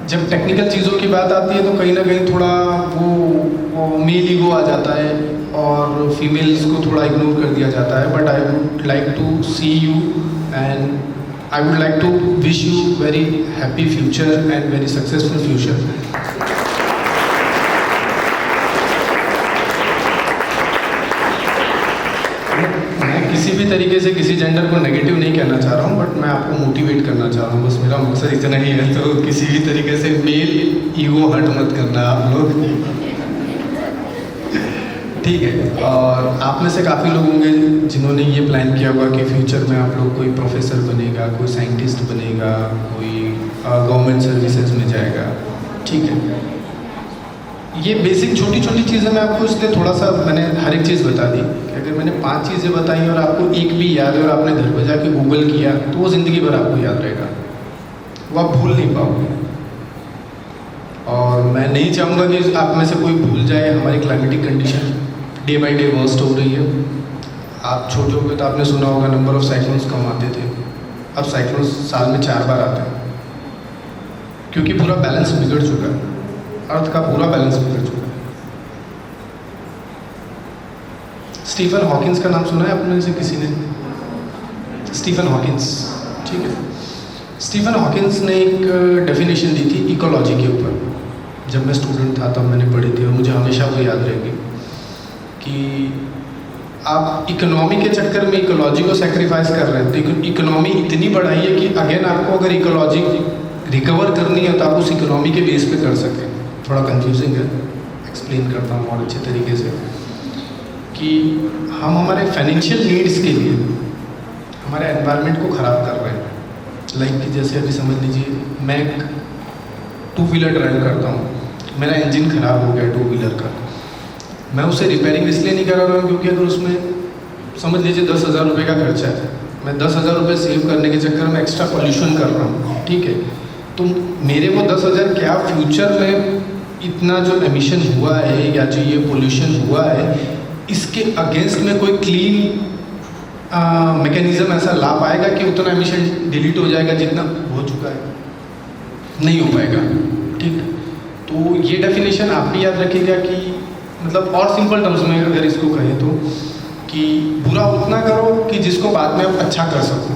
जब टेक्निकल चीज़ों की बात आती है तो कहीं ना कहीं थोड़ा वो मेल ईगो आ जाता है और फीमेल्स को थोड़ा इग्नोर कर दिया जाता है। But I would like to see you and I would like to wish you very happy future and very successful future. मैं किसी भी तरीके से किसी जेंडर को नेगेटिव नहीं कहना चाह रहा हूँ, बट मैं आपको मोटिवेट करना चाह रहा हूँ, बस मेरा मकसद इतना ही है। तो किसी भी तरीके से मेल ईगो हर्ट मत करना आप लोग, ठीक है। और आप में से काफ़ी लोग होंगे जिन्होंने ये प्लान किया होगा कि फ्यूचर में आप लोग कोई प्रोफेसर बनेगा, कोई साइंटिस्ट बनेगा, कोई गवर्नमेंट सर्विसेज में जाएगा, ठीक है। ये बेसिक छोटी छोटी चीज़ें मैं आपको इसलिए थोड़ा सा मैंने हर एक चीज़ बता दी कि अगर मैंने 5 चीज़ें बताई और आपको एक भी याद है और आपने घर पर जाके गूगल किया तो वो ज़िंदगी भर आपको याद रहेगा, वो आप भूल नहीं पाओगे। और मैं नहीं चाहूँगा कि आप में से कोई भूल जाए। हमारी climatic condition day by day worst हो रही है। आप छोटे हो गए तो आपने सुना होगा नंबर ऑफ साइक्लोन्स कम आते थे, अब साइक्लोन्स साल में 4 बार आते हैं, क्योंकि पूरा बैलेंस बिगड़ चुका है, अर्थ का पूरा बैलेंस बिगड़ चुका है। स्टीफन हॉकिंस का नाम सुना है आपने से किसी ने? स्टीफन हॉकिंस, ठीक है। स्टीफन हॉकिंस ने एक डेफिनेशन दी थी इकोलॉजी के ऊपर, जब मैं स्टूडेंट था तब मैंने पढ़ी थी और मुझे हमेशा वो याद रहेगी कि आप इकोनॉमी के चक्कर में इकोलॉजी को सेक्रीफाइस कर रहे हैं। तो इकोनॉमी इतनी बढ़ाई है कि अगेन आपको अगर इकोलॉजी रिकवर करनी है तो आप उस इकोनॉमी के बेस पे कर सकें। थोड़ा कंफ्यूजिंग है, एक्सप्लेन करता हूँ और अच्छे तरीके से कि हम हमारे फाइनेंशियल नीड्स के लिए हमारे एनवायरनमेंट को ख़राब कर रहे हैं। लाइक कि जैसे अभी समझ लीजिए मैं एक 2 व्हीलर ड्राइव करता हूँ, मेरा इंजन ख़राब हो गया 2 व्हीलर का, मैं उसे रिपेयरिंग इसलिए नहीं करा रहा हूँ क्योंकि अगर उसमें समझ लीजिए 10,000 रुपये का खर्चा है, मैं 10,000 रुपये सेव करने के चक्कर में एक्स्ट्रा पॉल्यूशन कर रहा हूँ, ठीक है। तो मेरे वो 10,000 क्या फ्यूचर में इतना जो एमिशन हुआ है या जो ये पोल्यूशन हुआ है इसके अगेंस्ट में कोई क्लीन मैकेनिज्म ऐसा ला पाएगा कि उतना एमिशन डिलीट हो जाएगा जितना हो चुका है? नहीं हो पाएगा, ठीक। तो ये डेफिनेशन आप भी याद रखिएगा कि मतलब और सिंपल टर्म्स में अगर इसको कहें तो कि बुरा उतना करो कि जिसको बाद में आप अच्छा कर सको,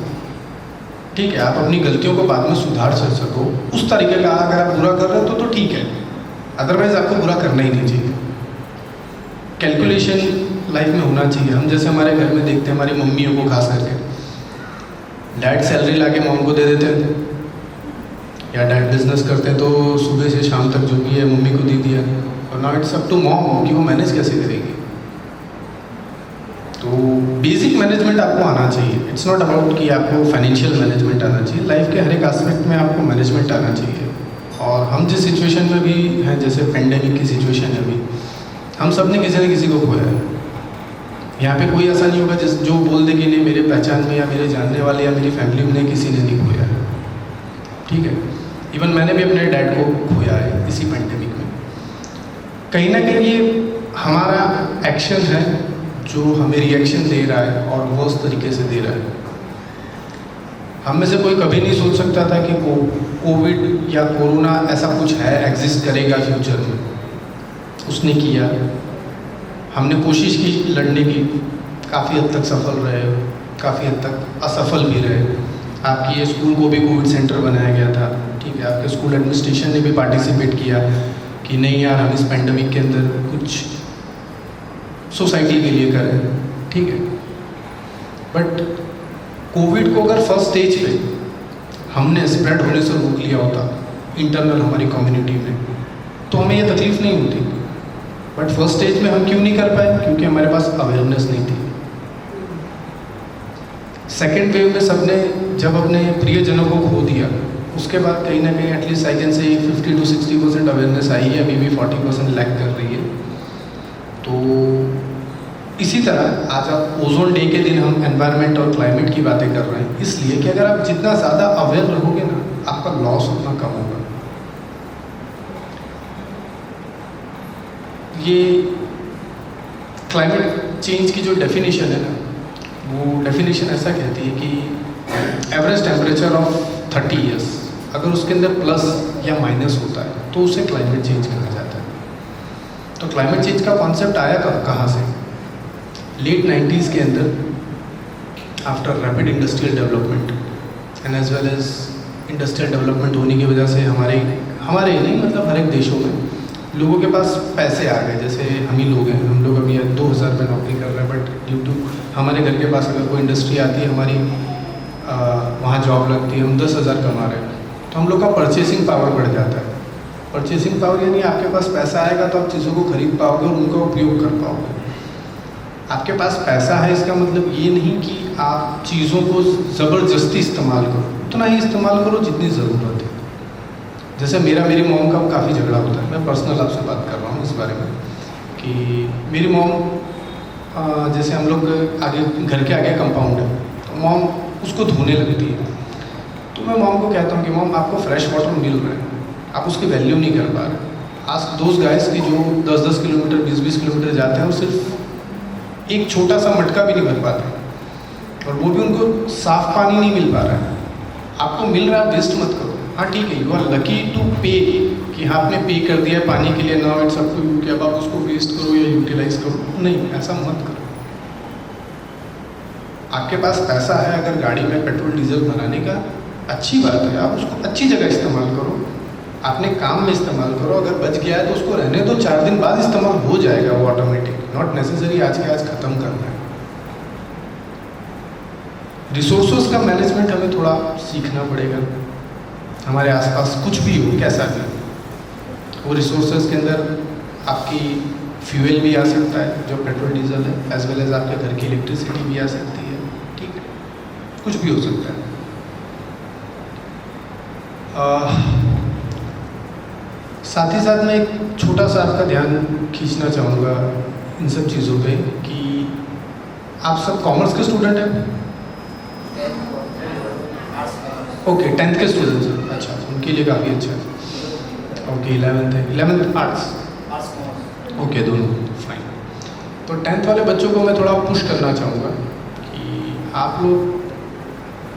ठीक है, आप अपनी गलतियों को बाद में सुधार सको, उस तरीके का अगर आप बुरा कर रहे हो तो ठीक है, अदरवाइज आपको बुरा करना ही नहीं चाहिए। कैलकुलेशन लाइफ में होना चाहिए। हम जैसे हमारे घर में देखते हैं, हमारी मम्मियों को खास करके, डैड सैलरी लाके मॉम को दे देते हैं, या डैड बिजनेस करते हैं तो सुबह से शाम तक जो भी है मम्मी को दे दिया, और now it's up to mom कि वो मैनेज कैसे करेगी। तो बेसिक मैनेजमेंट आपको आना चाहिए। इट्स नॉट अबाउट कि आपको फाइनेंशियल मैनेजमेंट आना चाहिए, लाइफ के हर एक एस्पेक्ट में आपको मैनेजमेंट आना चाहिए। और हम जिस सिचुएशन में भी हैं, जैसे पेंडेमिक की सिचुएशन है अभी, हम सब ने किसी न किसी को खोया है। यहाँ पे कोई ऐसा नहीं होगा जिस जो बोल दे कि नहीं मेरे पहचान में या मेरे जानने वाले या मेरी फैमिली में किसी ने नहीं खोया है, ठीक है। इवन मैंने भी अपने डैड को खोया है इसी पेंडेमिक में। कहीं ना कहीं ये हमारा एक्शन है जो हमें रिएक्शन दे रहा है, और वर्स तरीके से दे रहा है। हम में से कोई कभी नहीं सोच सकता था कि कोविड या कोरोना ऐसा कुछ है, एग्जिस्ट करेगा फ्यूचर में। उसने किया, हमने कोशिश की लड़ने की, काफ़ी हद तक सफल रहे, काफ़ी हद तक असफल भी रहे। आपकी ये स्कूल को भी कोविड सेंटर बनाया गया था, ठीक है। आपके स्कूल एडमिनिस्ट्रेशन ने भी पार्टिसिपेट किया कि नहीं यार, हम इस पेंडेमिक के अंदर कुछ सोसाइटी के लिए करें, ठीक है। बट कोविड को अगर फर्स्ट स्टेज पे हमने स्प्रेड होने से रोक लिया होता इंटरनल हमारी कम्युनिटी में, तो हमें ये तकलीफ नहीं होती। बट फर्स्ट स्टेज में हम क्यों नहीं कर पाए? क्योंकि हमारे पास अवेयरनेस नहीं थी। सेकेंड वेव में सबने जब अपने प्रियजनों को खो दिया, उसके बाद कहीं ना कहीं at least I can say 50 to 60% awareness आई है, अभी भी 40% लैक कर रही है। तो इसी तरह आज आप ओजोन डे के दिन हम एनवायरनमेंट और क्लाइमेट की बातें कर रहे हैं, इसलिए कि अगर आप जितना ज़्यादा अवेयर रहोगे ना, आपका लॉस उतना कम होगा। ये क्लाइमेट चेंज की जो डेफिनेशन है ना, वो डेफिनेशन ऐसा कहती है कि एवरेज टेम्परेचर ऑफ 30 ईयर्स, अगर उसके अंदर प्लस या माइनस होता है तो उसे क्लाइमेट चेंज कहा जाता है। तो क्लाइमेट चेंज का कॉन्सेप्ट आया कहाँ से? लेट 90s के अंदर after rapid industrial development and as well as industrial development होने की वजह से हमारे ही नहीं, मतलब हर एक देशों में लोगों के पास पैसे आ गए। जैसे हम ही लोग हैं, हम लोग अभी 2000 में नौकरी कर रहे हैं, बट ड्यू टू हमारे घर के पास अगर कोई इंडस्ट्री आती है, हमारी वहाँ जॉब लगती है, हम 10,000 कमा रहे हैं, तो हम लोग का परचेसिंग पावर बढ़ जाता है। परचेसिंग पावर यानी आपके पास पैसा आएगा तो आप चीज़ों को खरीद पाओगे और उनका उपयोग कर पाओगे। आपके पास पैसा है इसका मतलब ये नहीं कि आप चीज़ों को ज़बरदस्ती इस्तेमाल करो, उतना ही इस्तेमाल करो जितनी ज़रूरत है। जैसे मेरी मॉम का काफ़ी झगड़ा होता है, मैं पर्सनल आपसे बात कर रहा हूँ इस बारे में कि मेरी मॉम, जैसे हम लोग आगे घर के आगे कंपाउंड है, तो मॉम उसको धोने लगती है। तो मैं मॉम को कहता हूँ कि मॉम आपको फ्रेश वाटर मिल रहा है, आप उसकी वैल्यू नहीं कर पा रहे। आज दोस्त गाइस की जो 10-10 किलोमीटर 20-20 किलोमीटर जाते हैं और सिर्फ एक छोटा सा मटका भी नहीं भर पाते, और वो भी उनको साफ पानी नहीं मिल पा रहा है। आपको मिल रहा है, वेस्ट मत करो। हाँ ठीक है, यू आर लकी टू पे, कि हाँ आपने पे कर दिया पानी के लिए, now it's up to you कि अब आप उसको वेस्ट करो या यूटिलाइज करो। नहीं, ऐसा मत करो। आपके पास पैसा है, अगर गाड़ी में पेट्रोल डीजल भराने का, अच्छी बात है, आप उसको अच्छी जगह इस्तेमाल करो, अपने काम में इस्तेमाल करो। अगर बच गया है तो उसको रहने दो, 4 दिन बाद इस्तेमाल हो जाएगा वो ऑटोमेटिक, नॉट नेसेसरी आज के आज ख़त्म करना है। रिसोर्सेज का मैनेजमेंट हमें थोड़ा सीखना पड़ेगा। हमारे आसपास कुछ भी हो, कैसा भी, वो रिसोर्सेज के अंदर आपकी फ्यूल भी आ सकता है जो पेट्रोल डीजल है, एज वेल एज आपके घर की इलेक्ट्रिसिटी भी आ सकती है, ठीक है, कुछ भी हो सकता है। साथ ही साथ मैं एक छोटा सा आपका ध्यान खींचना चाहूँगा इन सब चीज़ों पे कि आप सब कॉमर्स के स्टूडेंट हैं? ओके, 10th के स्टूडेंट्स हैं, अच्छा, उनके लिए काफ़ी अच्छा है। ओके, 11th आर्ट्स, ओके, दोनों फाइन। तो 10th वाले बच्चों को मैं थोड़ा पुश करना चाहूँगा कि आप लोग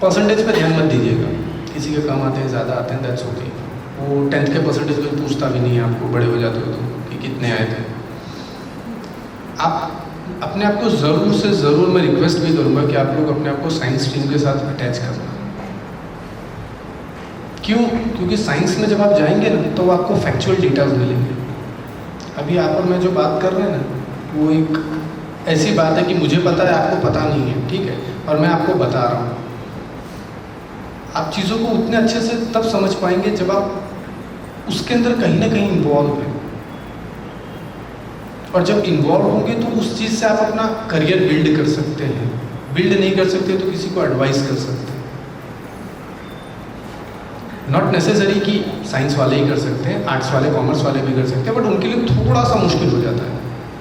परसेंटेज पे ध्यान मत दीजिएगा। किसी के कम आते हैं, ज़्यादा आते हैं, दैट्स ओके। वो 10th के परसेंटेज कोई पूछता भी नहीं है आपको, बड़े हो जाते हो तो, कि कितने आए थे। आप अपने आप को ज़रूर से ज़रूर, मैं रिक्वेस्ट भी करूँगा कि आप लोग अपने आप को साइंस स्ट्रीम के साथ अटैच करना। क्यों? क्योंकि साइंस में जब आप जाएंगे ना तो आपको फैक्चुअल डेटाज मिलेंगे। अभी आप और मैं जो बात कर रहे हैं ना वो एक ऐसी बात है कि मुझे पता है, आपको पता नहीं है, ठीक है, और मैं आपको बता रहा हूँ। आप चीज़ों को उतने अच्छे से तब समझ पाएंगे जब आप उसके अंदर कहीं ना कहीं इन्वॉल्व हैं, और जब इन्वॉल्व होंगे तो उस चीज़ से आप अपना करियर बिल्ड कर सकते हैं। बिल्ड नहीं कर सकते तो किसी को एडवाइस कर सकते हैं। नॉट नेसेसरी कि साइंस वाले ही कर सकते हैं, आर्ट्स वाले, कॉमर्स वाले भी कर सकते हैं, बट उनके लिए थोड़ा सा मुश्किल हो जाता है,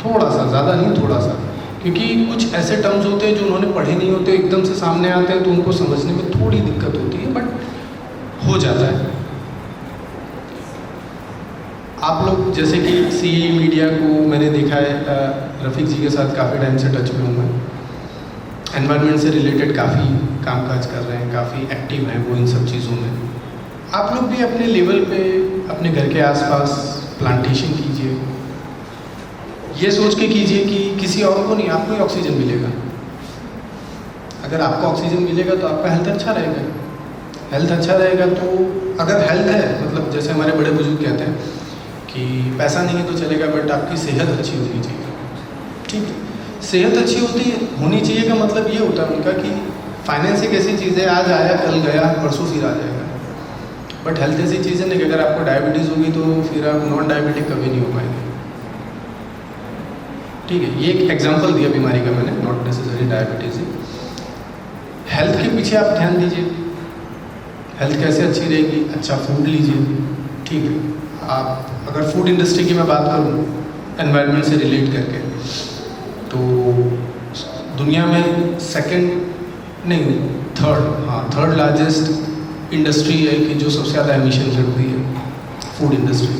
थोड़ा सा, ज़्यादा नहीं, थोड़ा सा, क्योंकि कुछ ऐसे टर्म्स होते हैं जो उन्होंने पढ़े नहीं होते, एकदम से सामने आते हैं तो उनको समझने में थोड़ी दिक्कत होती है, बट हो जाता है। आप लोग जैसे कि CE मीडिया को मैंने देखा है, रफ़ीक जी के साथ काफ़ी टाइम से टच में हूँ मैं, एनवायरनमेंट से रिलेटेड काफ़ी कामकाज कर रहे हैं, काफ़ी एक्टिव हैं वो इन सब चीज़ों में। आप लोग भी अपने लेवल पे अपने घर के आसपास प्लांटेशन कीजिए, ये सोच के कीजिए कि किसी और को नहीं, आपको ही ऑक्सीजन मिलेगा। अगर आपको ऑक्सीजन मिलेगा तो आपका हेल्थ अच्छा रहेगा। हेल्थ अच्छा रहेगा तो अगर हेल्थ है, मतलब जैसे हमारे बड़े बुजुर्ग कहते हैं कि पैसा नहीं है तो चलेगा, बट आपकी सेहत अच्छी होनी चाहिए, ठीक है। सेहत अच्छी होनी चाहिए का मतलब ये होता है उनका कि फाइनेंस एक ऐसी चीज़ है, आज आया कल गया, परसों फिर आ जाएगा, बट हेल्थ ऐसी चीज़ है ना कि अगर आपको डायबिटीज़ होगी तो फिर आप नॉन डायबिटिक कभी नहीं हो पाएंगे, ठीक है। ये एक एग्जांपल दिया बीमारी का मैंने, नॉट नेसेसरी डायबिटीज़। हेल्थ के पीछे आप ध्यान दीजिए, हेल्थ कैसे अच्छी रहेगी, अच्छा फूड लीजिए, ठीक है। आप अगर फूड इंडस्ट्री की मैं बात करूँ एनवायरनमेंट से रिलेट करके, तो दुनिया में थर्ड लार्जेस्ट इंडस्ट्री है कि जो सबसे ज़्यादा एमिशन करती है, फूड इंडस्ट्री।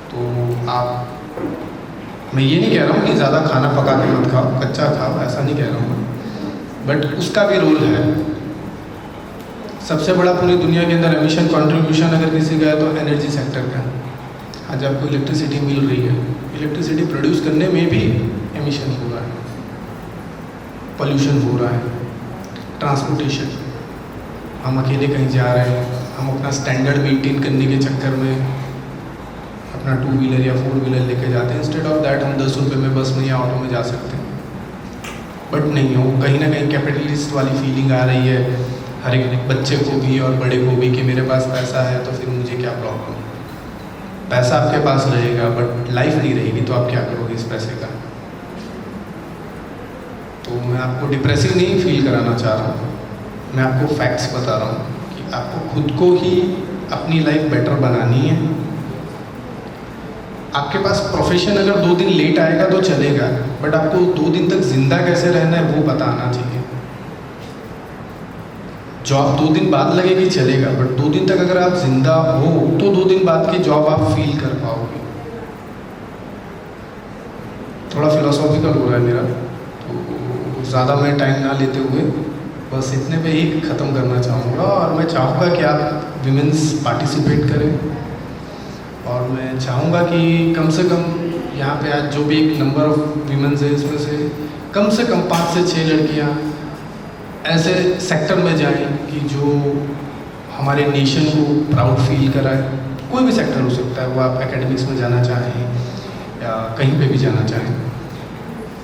तो मैं ये नहीं कह रहा हूँ कि ज़्यादा खाना पका के मत खाओ, कच्चा खाओ, ऐसा नहीं कह रहा हूँ, बट उसका भी रोल है। सबसे बड़ा पूरी दुनिया के अंदर एमिशन कंट्रीब्यूशन अगर किसी का है तो एनर्जी सेक्टर का। आज आपको इलेक्ट्रिसिटी मिल रही है, इलेक्ट्रिसिटी प्रोड्यूस करने में भी एमिशन हो रहा है, पोल्यूशन हो रहा है। ट्रांसपोर्टेशन, हम अकेले कहीं जा रहे हैं, हम अपना स्टैंडर्ड मेंटेन करने के चक्कर में अपना 2 व्हीलर या 4 व्हीलर लेके जाते हैं, इंस्टेड ऑफ दैट हम 10 रुपये में बस में या ऑटो में जा सकते हैं, बट नहीं हो, कहीं ना कहीं कैपिटलिस्ट वाली फीलिंग आ रही है हर एक बच्चे को भी और बड़े को भी कि मेरे पास पैसा है तो फिर मुझे क्या प्रॉब्लम। पैसा आपके पास रहेगा बट लाइफ नहीं रहेगी, तो आप क्या करोगे इस पैसे का। तो मैं आपको डिप्रेसिव नहीं फील कराना चाह रहा हूँ, मैं आपको फैक्ट्स बता रहा हूँ कि आपको खुद को ही अपनी लाइफ बेटर बनानी है। आपके पास प्रोफेशन अगर 2 दिन लेट आएगा तो चलेगा, बट आपको 2 दिन तक जिंदा कैसे रहना है वो बताना चाहिए। जॉब 2 दिन बाद लगेगी चलेगा, बट 2 दिन तक अगर आप जिंदा हो तो 2 दिन बाद की जॉब आप फील कर पाओगे। थोड़ा फिलोसॉफिकल हो रहा है मेरा, तो ज़्यादा मैं टाइम ना लेते हुए बस इतने पे ही ख़त्म करना चाहूँगा। और मैं चाहूँगा कि आप विमेंस पार्टिसिपेट करें, और मैं चाहूँगा कि कम से कम यहाँ पे आज जो भी एक नंबर ऑफ विमेंस है इसमें से कम 5 से 6 लड़कियाँ ऐसे सेक्टर में जाएं कि जो हमारे नेशन को प्राउड फील कराए। कोई भी सेक्टर हो सकता है, वो आप एकेडमिक्स में जाना चाहें या कहीं पे भी जाना चाहें।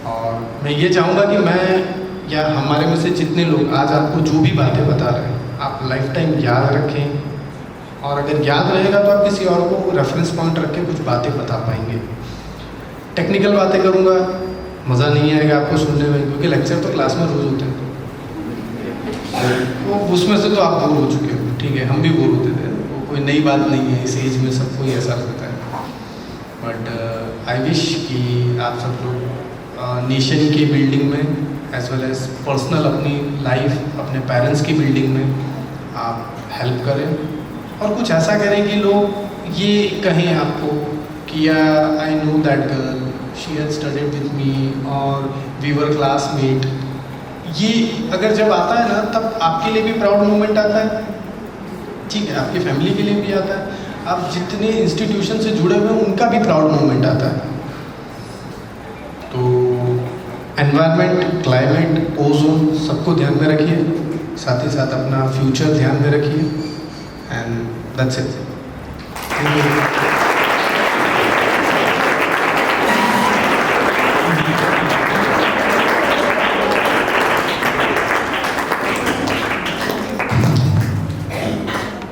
और मैं ये चाहूँगा कि मैं या हमारे में से जितने लोग आज आपको जो भी बातें बता रहे हैं आप लाइफ टाइम याद रखें, और अगर याद रहेगा तो आप किसी और को रेफरेंस पॉइंट रख के कुछ बातें बता पाएंगे। टेक्निकल बातें करूँगा, मज़ा नहीं आएगा आपको सुनने में, क्योंकि लेक्चर तो क्लास में रोज़ होते हैं, वो उसमें से तो आप बोर हो चुके हो, ठीक है, हम भी बोर होते थे, वो कोई नई बात नहीं है, इस एज में सबको ही ऐसा लगता है। बट आई विश कि आप सब लोग नेशन की बिल्डिंग में एज वेल एज पर्सनल अपनी लाइफ, अपने पेरेंट्स की बिल्डिंग में आप हेल्प करें, और कुछ ऐसा करें कि लोग ये कहें आपको कि I know that girl, she had studied with me, और वी वर क्लासमेट। ये अगर जब आता है ना तब आपके लिए भी प्राउड मोमेंट आता है, ठीक है, आपकी फैमिली के लिए भी आता है, आप जितने इंस्टीट्यूशन से जुड़े हुए हैं उनका भी प्राउड मोमेंट आता है। तो एनवायरनमेंट, क्लाइमेट, ओजोन सबको ध्यान में रखिए, साथ ही साथ अपना फ्यूचर ध्यान में रखिए and that's it. Thank you.